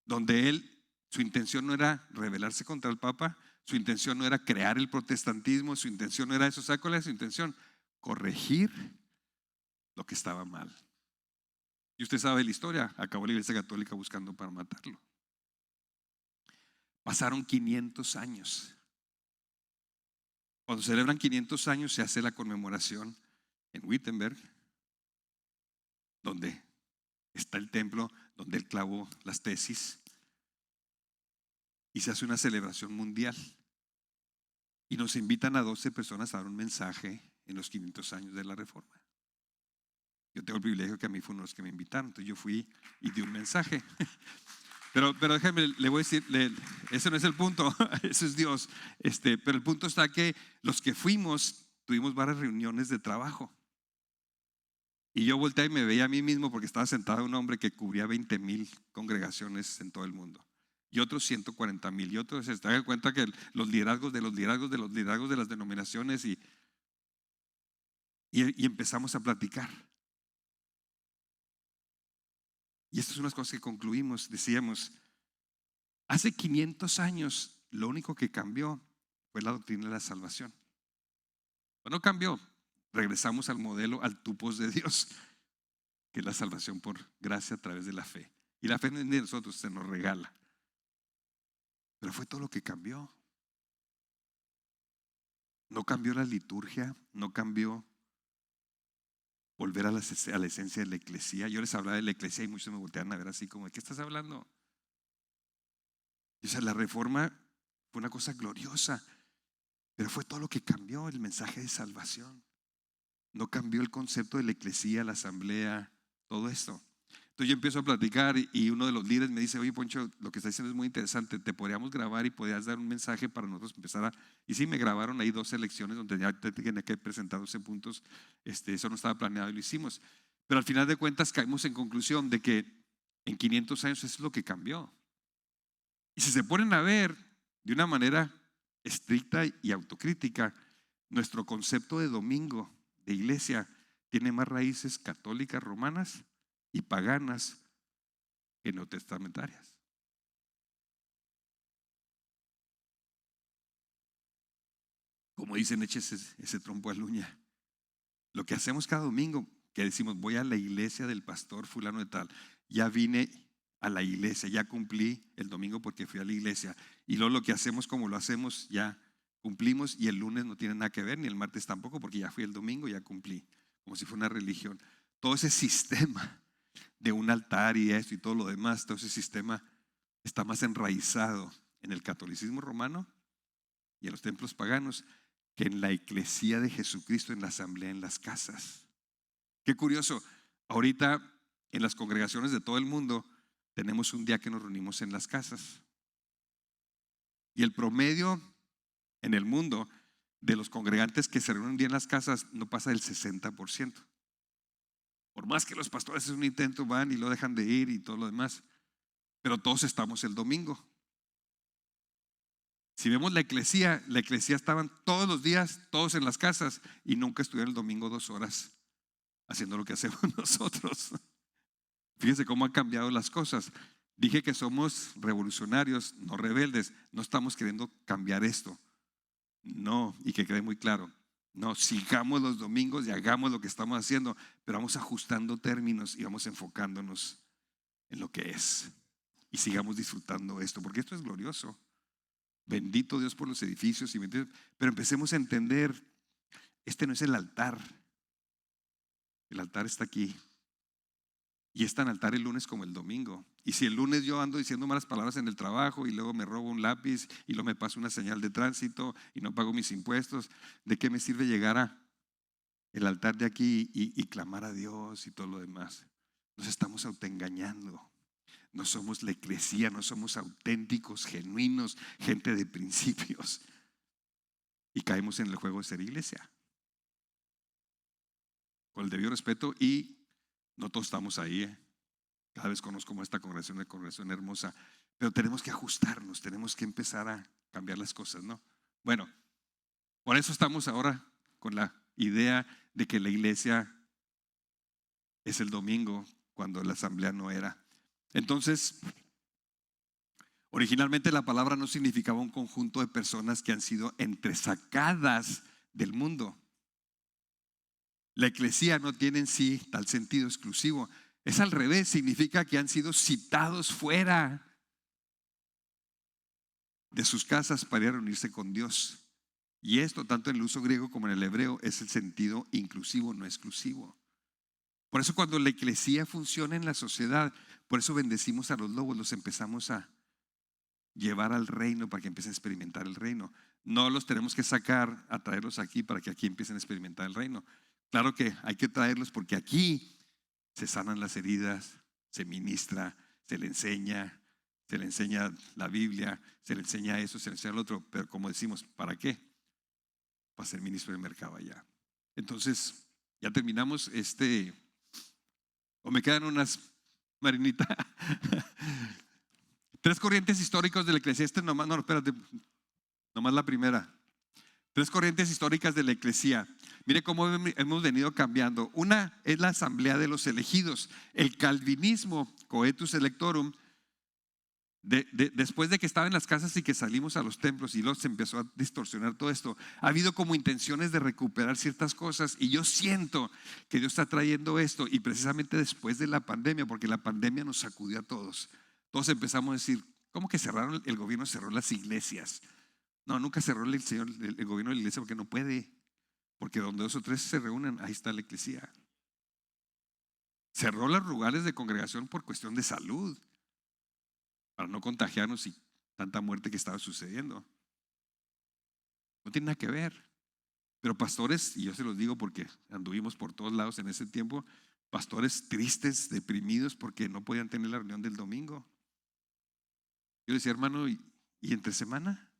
donde su intención no era rebelarse contra el Papa, su intención no era crear el protestantismo, su intención no era eso. ¿Sabe cuál es su intención? Corregir lo que estaba mal. Y usted sabe la historia, acabó la Iglesia Católica buscando para matarlo. Pasaron 500 años. Cuando celebran 500 años se hace la conmemoración en Wittenberg, donde está el templo donde él clavó las tesis y se hace una celebración mundial. Y nos invitan a 12 personas a dar un mensaje en los 500 años de la Reforma. Yo tengo el privilegio que a mí fue uno de los que me invitaron, entonces yo fui y di un mensaje. Pero déjeme, le voy a decir, ese no es el punto, ese es Dios. Pero el punto está que los que fuimos, tuvimos varias reuniones de trabajo. Y yo volteé y me veía a mí mismo porque estaba sentado un hombre que cubría 20,000 congregaciones en todo el mundo. Y otros 140,000. Y otros se dan cuenta que los liderazgos de los liderazgos de los liderazgos de las denominaciones y empezamos a platicar. Y estas son unas cosas que concluimos. Decíamos, hace 500 años lo único que cambió fue la doctrina de la salvación. No cambió, regresamos al modelo, al tupos de Dios, que es la salvación por gracia a través de la fe. Y la fe no es de nosotros, se nos regala. Pero fue todo lo que cambió. No cambió la liturgia, no cambió volver a la esencia de la eclesía. Yo les hablaba de la eclesía y muchos me volteaban a ver así como, ¿de qué estás hablando? O sea, la reforma fue una cosa gloriosa, pero fue todo lo que cambió el mensaje de salvación. No cambió el concepto de la eclesía, la asamblea, todo esto. Entonces yo empiezo a platicar y uno de los líderes me dice, oye Poncho, lo que estás diciendo es muy interesante, te podríamos grabar y podrías dar un mensaje para nosotros empezar a... Y sí, me grabaron ahí 2 lecciones donde ya tenía que presentar 12 puntos, eso no estaba planeado y lo hicimos. Pero al final de cuentas caímos en conclusión de que en 500 años eso es lo que cambió. Y si se ponen a ver de una manera estricta y autocrítica, nuestro concepto de domingo, de iglesia, tiene más raíces católicas romanas y paganas que neotestamentarias. Como dicen, eches ese trompo a la uña. Lo que hacemos cada domingo, que decimos, voy a la iglesia del pastor fulano de tal, ya vine a la iglesia, ya cumplí el domingo porque fui a la iglesia. Y luego lo que hacemos como lo hacemos, ya cumplimos y el lunes no tiene nada que ver, ni el martes tampoco, porque ya fui el domingo, ya cumplí, como si fuera una religión. Todo ese sistema de un altar y esto y todo lo demás, todo ese sistema está más enraizado en el catolicismo romano y en los templos paganos que en la eclesía de Jesucristo, en la asamblea, en las casas. Qué curioso, ahorita en las congregaciones de todo el mundo tenemos un día que nos reunimos en las casas y el promedio en el mundo de los congregantes que se reúnen un día en las casas no pasa del 60%. Por más que los pastores hacen un intento, van y lo dejan de ir y todo lo demás. Pero todos estamos el domingo. Si vemos la eclesía estaban todos los días, todos en las casas y nunca estuvieron el domingo 2 horas haciendo lo que hacemos nosotros. Fíjense cómo han cambiado las cosas. Dije que somos revolucionarios, no rebeldes. No estamos queriendo cambiar esto. No, y que quede muy claro. No, sigamos los domingos y hagamos lo que estamos haciendo, pero vamos ajustando términos y vamos enfocándonos en lo que es. Y sigamos disfrutando esto, porque esto es glorioso. Bendito Dios por los edificios, pero empecemos a entender, este no es el altar. El altar está aquí. Y es tan altar el lunes como el domingo. Y si el lunes yo ando diciendo malas palabras en el trabajo y luego me robo un lápiz y luego me paso una señal de tránsito y no pago mis impuestos, ¿de qué me sirve llegar a el altar de aquí y clamar a Dios y todo lo demás? Nos estamos autoengañando. No somos la eclesía, no somos auténticos, genuinos, gente de principios. Y caemos en el juego de ser iglesia. Con el debido respeto, y no todos estamos ahí. Cada vez conozco como esta congregación, una congregación hermosa. Pero tenemos que ajustarnos, tenemos que empezar a cambiar las cosas, ¿no? Bueno, por eso estamos ahora con la idea de que la iglesia es el domingo, cuando la asamblea no era. Entonces, originalmente la palabra no significaba un conjunto de personas que han sido entresacadas del mundo. La eclesía no tiene en sí tal sentido exclusivo. Es al revés, significa que han sido citados fuera de sus casas para ir a reunirse con Dios. Y esto, tanto en el uso griego como en el hebreo, es el sentido inclusivo, no exclusivo. Por eso cuando la eclesía funciona en la sociedad, por eso bendecimos a los lobos, los empezamos a llevar al reino para que empiecen a experimentar el reino. No los tenemos que sacar a traerlos aquí para que aquí empiecen a experimentar el reino. Claro que hay que traerlos porque aquí se sanan las heridas, se ministra, se le enseña la Biblia, se le enseña eso, se le enseña lo otro. Pero como decimos, ¿para qué? Para ser ministro del mercado allá. Entonces, ya terminamos o me quedan unas, Marinita. Tres corrientes históricas de la iglesia. Nomás, no, espérate, nomás la primera. Tres corrientes históricas de la iglesia. Mire cómo hemos venido cambiando. Una es la asamblea de los elegidos. El calvinismo, coetus electorum, después de que estaba en las casas y que salimos a los templos y luego se empezó a distorsionar todo esto, ha habido como intenciones de recuperar ciertas cosas y yo siento que Dios está trayendo esto y precisamente después de la pandemia, porque la pandemia nos sacudió a todos. Todos empezamos a decir, ¿cómo que cerraron? El gobierno cerró las iglesias. No, nunca cerró el gobierno de la iglesia porque no puede. Porque donde dos o tres se reúnen, ahí está la iglesia. Cerró los lugares de congregación por cuestión de salud, para no contagiarnos y tanta muerte que estaba sucediendo. No tiene nada que ver. Pero pastores, y yo se los digo porque anduvimos por todos lados en ese tiempo, pastores tristes, deprimidos porque no podían tener la reunión del domingo. Yo decía, hermano, ¿y entre semana?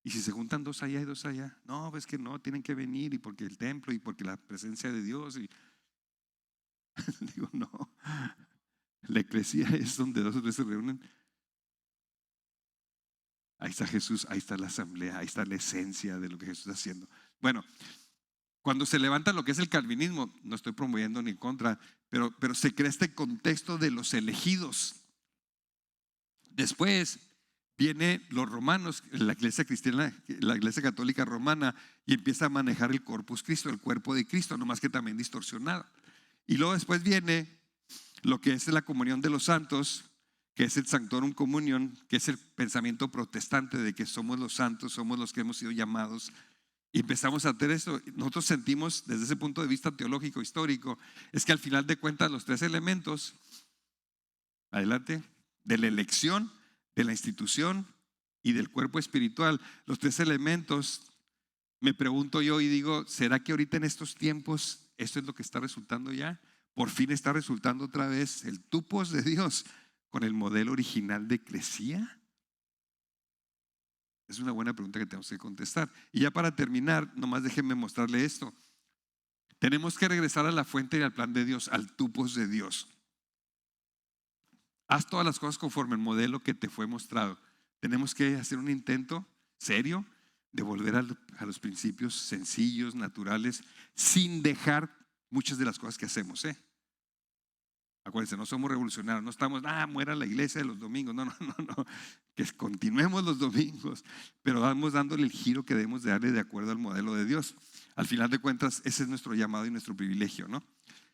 ¿Y si se juntan dos allá y dos allá? No, pues que no, tienen que venir y porque el templo y porque la presencia de Dios. Y digo, no, la iglesia es donde dos o tres se reúnen. Ahí está Jesús, ahí está la asamblea, ahí está la esencia de lo que Jesús está haciendo. Bueno, cuando se levanta lo que es el calvinismo, no estoy promoviendo ni en contra, pero se crea este contexto de los elegidos. Después viene los romanos, la iglesia cristiana, la iglesia católica romana, y empieza a manejar el corpus Christi, el cuerpo de Cristo, no más que también distorsionado. Y luego después viene lo que es la comunión de los santos, que es el Sanctorum Communion, que es el pensamiento protestante de que somos los santos, somos los que hemos sido llamados. Y empezamos a hacer eso. Nosotros sentimos desde ese punto de vista teológico, histórico, es que al final de cuentas los tres elementos, adelante, de la elección, de la institución y del cuerpo espiritual, los tres elementos, me pregunto yo y digo, ¿será que ahorita en estos tiempos esto es lo que está resultando ya? Por fin está resultando otra vez el tupos de Dios con el modelo original de eclesía. Es una buena pregunta que tenemos que contestar. Y ya para terminar, nomás déjenme mostrarle esto. Tenemos que regresar a la fuente y al plan de Dios, al tupos de Dios. Haz todas las cosas conforme el modelo que te fue mostrado. Tenemos que hacer un intento serio de volver a los principios sencillos, naturales, sin dejar muchas de las cosas que hacemos. Acuérdense, no somos revolucionarios, no estamos, muera la iglesia de los domingos. No, que continuemos los domingos, pero vamos dándole el giro que debemos de darle de acuerdo al modelo de Dios. Al final de cuentas, ese es nuestro llamado y nuestro privilegio, ¿no?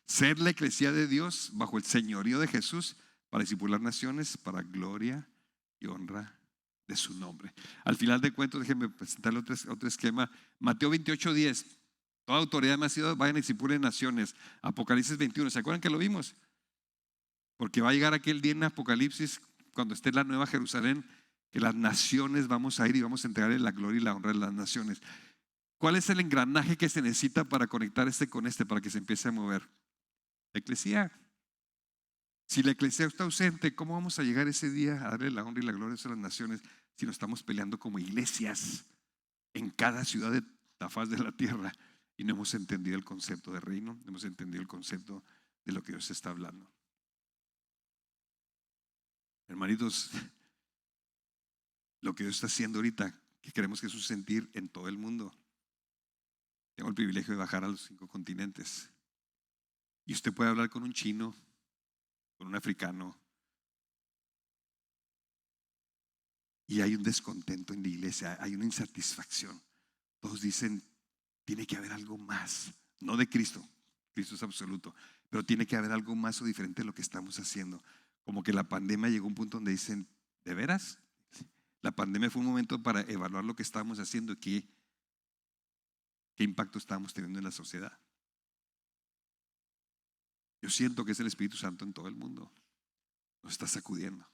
Ser la eclesía de Dios bajo el señorío de Jesús para discipular naciones, para gloria y honra de su nombre. Al final de cuentas, déjenme presentarle otro esquema. Mateo 28:10, toda autoridad me ha sido, vayan y discipulen naciones. Apocalipsis 21, ¿se acuerdan que lo vimos? Porque va a llegar aquel día en Apocalipsis, cuando esté la nueva Jerusalén, que las naciones vamos a ir y vamos a entregarle la gloria y la honra de las naciones. ¿Cuál es el engranaje que se necesita para conectar con para que se empiece a mover? La eclesía. Si la eclesía está ausente, ¿cómo vamos a llegar ese día a darle la honra y la gloria a las naciones si nos estamos peleando como iglesias en cada ciudad de la faz de la tierra y no hemos entendido el concepto de reino, no hemos entendido el concepto de lo que Dios está hablando? Hermanitos, lo que Dios está haciendo ahorita, que queremos que Jesús sentir en todo el mundo. Tengo el privilegio de bajar a los 5 continentes. Y usted puede hablar con un chino, con un africano. Y hay un descontento en la iglesia, hay una insatisfacción. Todos dicen, tiene que haber algo más, no de Cristo. Cristo es absoluto, pero tiene que haber algo más o diferente de lo que estamos haciendo. Como que la pandemia llegó a un punto donde dicen, ¿de veras? La pandemia fue un momento para evaluar lo que estábamos haciendo y qué impacto estábamos teniendo en la sociedad. Yo siento que es el Espíritu Santo en todo el mundo. Nos está sacudiendo.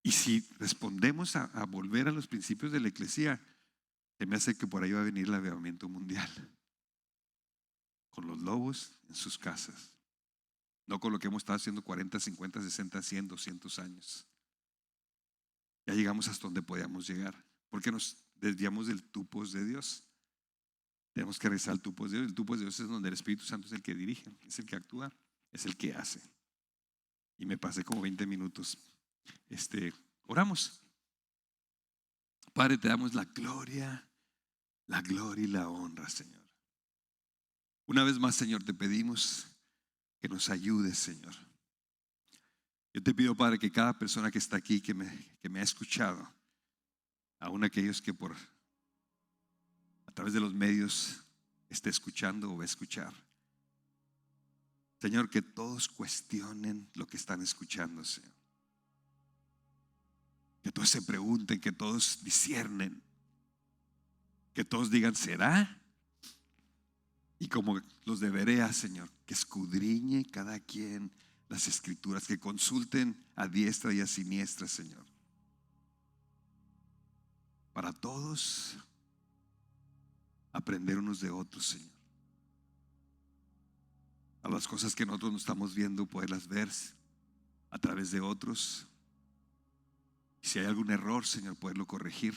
Y si respondemos a volver a los principios de la iglesia, se me hace que por ahí va a venir el avivamiento mundial. Con los lobos en sus casas. No con lo que hemos estado haciendo 40, 50, 60, 100, 200 años. Ya llegamos hasta donde podíamos llegar. Porque nos desviamos del tupos de Dios. Tenemos que regresar al tupos de Dios. El tupos de Dios es donde el Espíritu Santo es el que dirige, es el que actúa, es el que hace. Y me pasé como 20 minutos. Oramos. Padre, te damos la gloria y la honra, Señor. Una vez más, Señor, te pedimos que nos ayudes, Señor. Yo te pido, Padre, que cada persona que está aquí, que me ha escuchado, aún aquellos que a través de los medios esté escuchando o va a escuchar, Señor, que todos cuestionen lo que están escuchando, Señor. Que todos se pregunten, que todos disciernen, que todos digan, ¿será? Y como los de Berea, Señor, que escudriñe cada quien las escrituras, que consulten a diestra y a siniestra, Señor. Para todos aprender unos de otros, Señor. A las cosas que nosotros no estamos viendo, poderlas ver a través de otros. Y si hay algún error, Señor, poderlo corregir.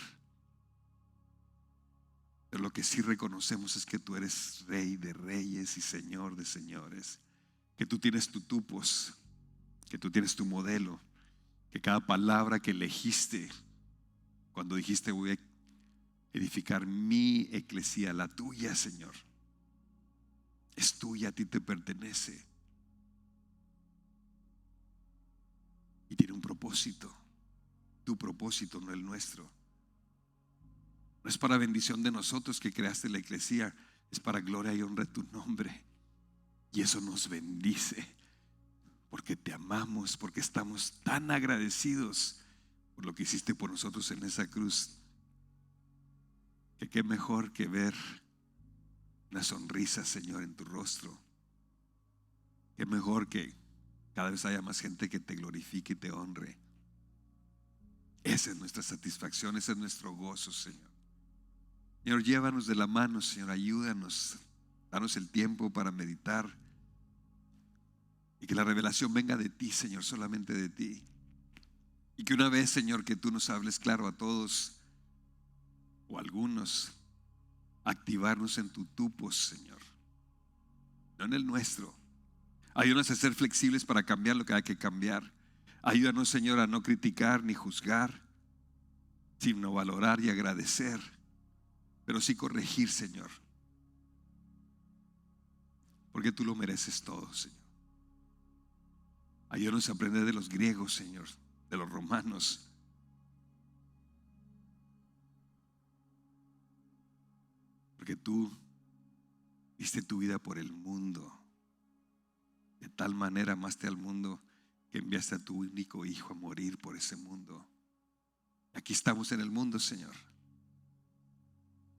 Pero lo que sí reconocemos es que tú eres Rey de reyes y Señor de señores. Que tú tienes tu tupos, que tú tienes tu modelo, que cada palabra que elegiste, cuando dijiste voy a edificar mi eclesía, la tuya, Señor, es tuya, a ti te pertenece. Y tiene un propósito, tu propósito, no el nuestro. No es para bendición de nosotros que creaste la iglesia, es para gloria y honra de tu nombre. Y eso nos bendice, porque te amamos, porque estamos tan agradecidos por lo que hiciste por nosotros en esa cruz. Que qué mejor que ver una sonrisa, Señor, en tu rostro. Qué mejor que cada vez haya más gente que te glorifique y te honre. Esa es nuestra satisfacción, ese es nuestro gozo, Señor. Señor, llévanos de la mano, Señor, ayúdanos, danos el tiempo para meditar y que la revelación venga de ti, Señor, solamente de ti. Y que una vez, Señor, que tú nos hables claro a todos o a algunos, activarnos en tu tupos, Señor, no en el nuestro. Ayúdanos a ser flexibles para cambiar lo que hay que cambiar. Ayúdanos, Señor, a no criticar ni juzgar, sino valorar y agradecer, pero sí corregir, Señor, porque tú lo mereces todo, Señor. Ayúdanos a aprender de los griegos, Señor, de los romanos. Porque tú diste tu vida por el mundo. De tal manera amaste al mundo que enviaste a tu único hijo a morir por ese mundo. Aquí estamos en el mundo, Señor.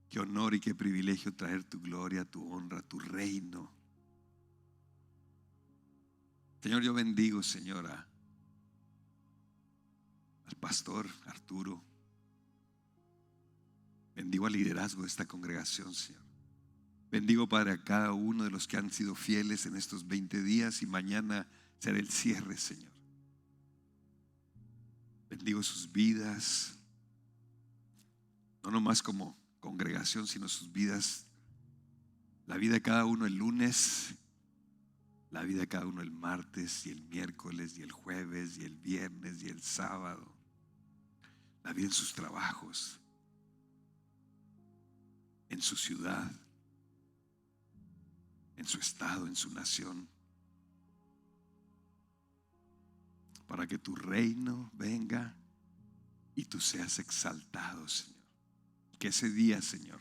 Qué honor y qué privilegio traer tu gloria, tu honra, tu reino. Señor, yo bendigo, Señora, al pastor Arturo. Bendigo al liderazgo de esta congregación, Señor. Bendigo, Padre, a cada uno de los que han sido fieles en estos 20 días y mañana será el cierre, Señor. Bendigo sus vidas, no nomás como congregación, sino sus vidas, la vida de cada uno el lunes, la vida de cada uno el martes y el miércoles y el jueves y el viernes y el sábado, la vida en sus trabajos, en su ciudad, en su estado, en su nación, para que tu reino venga y tú seas exaltado, Señor. Que ese día, Señor,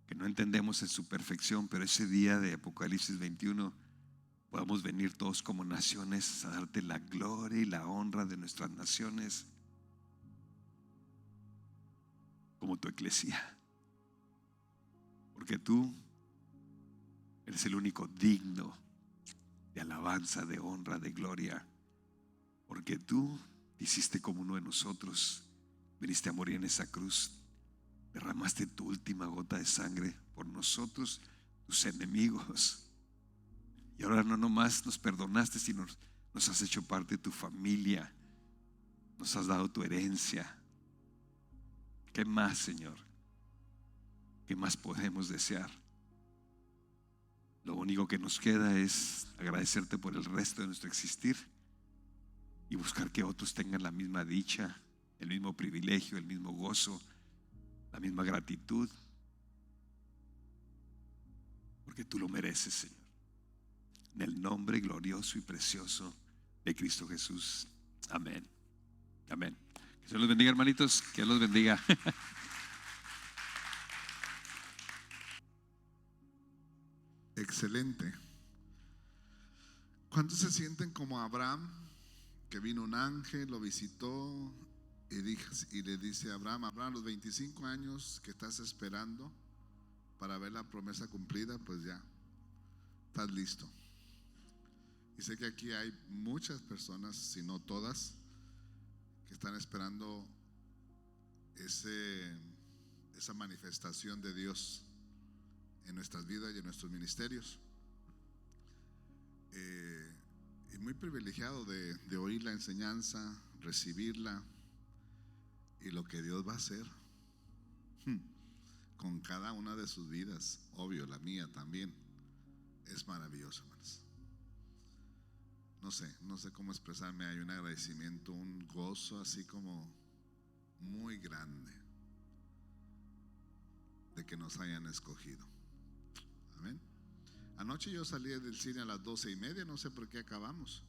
que no entendemos en su perfección, pero ese día de Apocalipsis 21 podamos venir todos como naciones a darte la gloria y la honra de nuestras naciones como tu eclesia, porque tú eres el único digno de alabanza, de honra, de gloria, porque tú te hiciste como uno de nosotros, viniste a morir en esa cruz, derramaste tu última gota de sangre por nosotros, tus enemigos, y ahora no nomás nos perdonaste, sino nos has hecho parte de tu familia, nos has dado tu herencia. ¿Qué más, Señor? ¿Qué más podemos desear? Lo único que nos queda es agradecerte por el resto de nuestro existir y buscar que otros tengan la misma dicha, el mismo privilegio, el mismo gozo, la misma gratitud, porque tú lo mereces, Señor. En el nombre glorioso y precioso de Cristo Jesús. Amén. Amén. Que Dios los bendiga, hermanitos. Que Dios los bendiga. Excelente. ¿Cuántos se sienten como Abraham, que vino un ángel, lo visitó y le dice a Abraham: Abraham, los 25 años que estás esperando para ver la promesa cumplida, pues ya estás listo? Y sé que aquí hay muchas personas, si no todas, que están esperando esa manifestación de Dios en nuestras vidas y en nuestros ministerios. Y muy privilegiado de oír la enseñanza, recibirla y lo que Dios va a hacer con cada una de sus vidas. Obvio, la mía también. Es maravilloso, hermanos. No sé cómo expresarme. Hay un agradecimiento, un gozo así como muy grande de que nos hayan escogido. Amén. Anoche yo salí del cine a las 12:30, no sé por qué acabamos.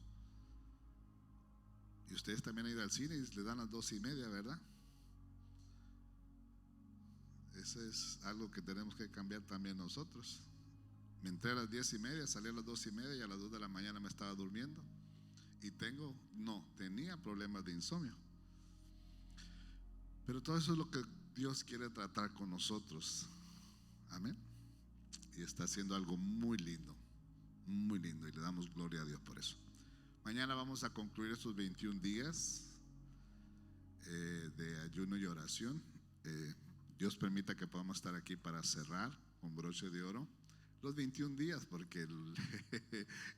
Y ustedes también han ido al cine y le dan las 12:30, ¿verdad? Eso es algo que tenemos que cambiar también nosotros. Me entré a las 10:30, salí a las 12:30 y a las 2 de la mañana me estaba durmiendo. Y tenía problemas de insomnio. Pero todo eso es lo que Dios quiere tratar con nosotros. Amén. Y está haciendo algo muy lindo, y le damos gloria a Dios por eso. Mañana vamos a concluir estos 21 días de ayuno y oración. Dios permita que podamos estar aquí para cerrar con broche de oro los 21 días, porque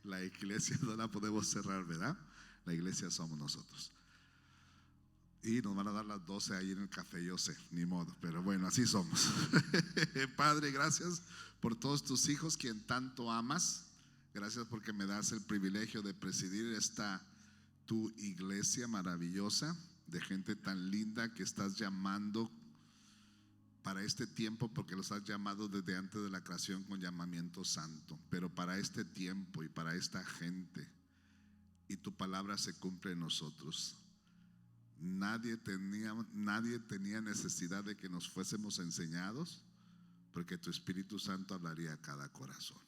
la iglesia no la podemos cerrar, ¿verdad? La iglesia somos nosotros. Y nos van a dar las 12 ahí en el café, yo sé, ni modo, pero bueno, así somos. Padre, gracias por todos tus hijos, quien tanto amas. Gracias porque me das el privilegio de presidir esta tu iglesia maravillosa, de gente tan linda que estás llamando para este tiempo, porque los has llamado desde antes de la creación con llamamiento santo. Pero para este tiempo y para esta gente, y tu palabra se cumple en nosotros. Nadie tenía necesidad de que nos fuésemos enseñados, porque tu Espíritu Santo hablaría a cada corazón.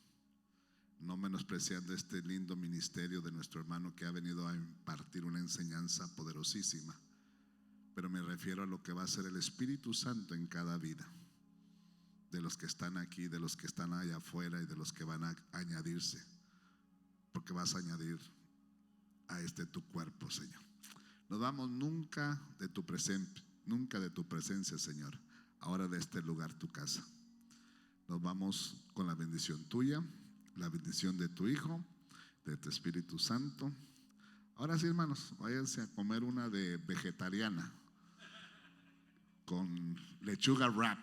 No menospreciando este lindo ministerio de nuestro hermano que ha venido a impartir una enseñanza poderosísima, pero me refiero a lo que va a ser el Espíritu Santo en cada vida, de los que están aquí, de los que están allá afuera y de los que van a añadirse, porque vas a añadir a tu cuerpo, Señor. No vamos nunca de tu presencia, Señor. Ahora de este lugar, tu casa. Nos vamos con la bendición tuya, la bendición de tu Hijo, de tu Espíritu Santo. Ahora sí, hermanos, váyanse a comer una de vegetariana con lechuga wrap.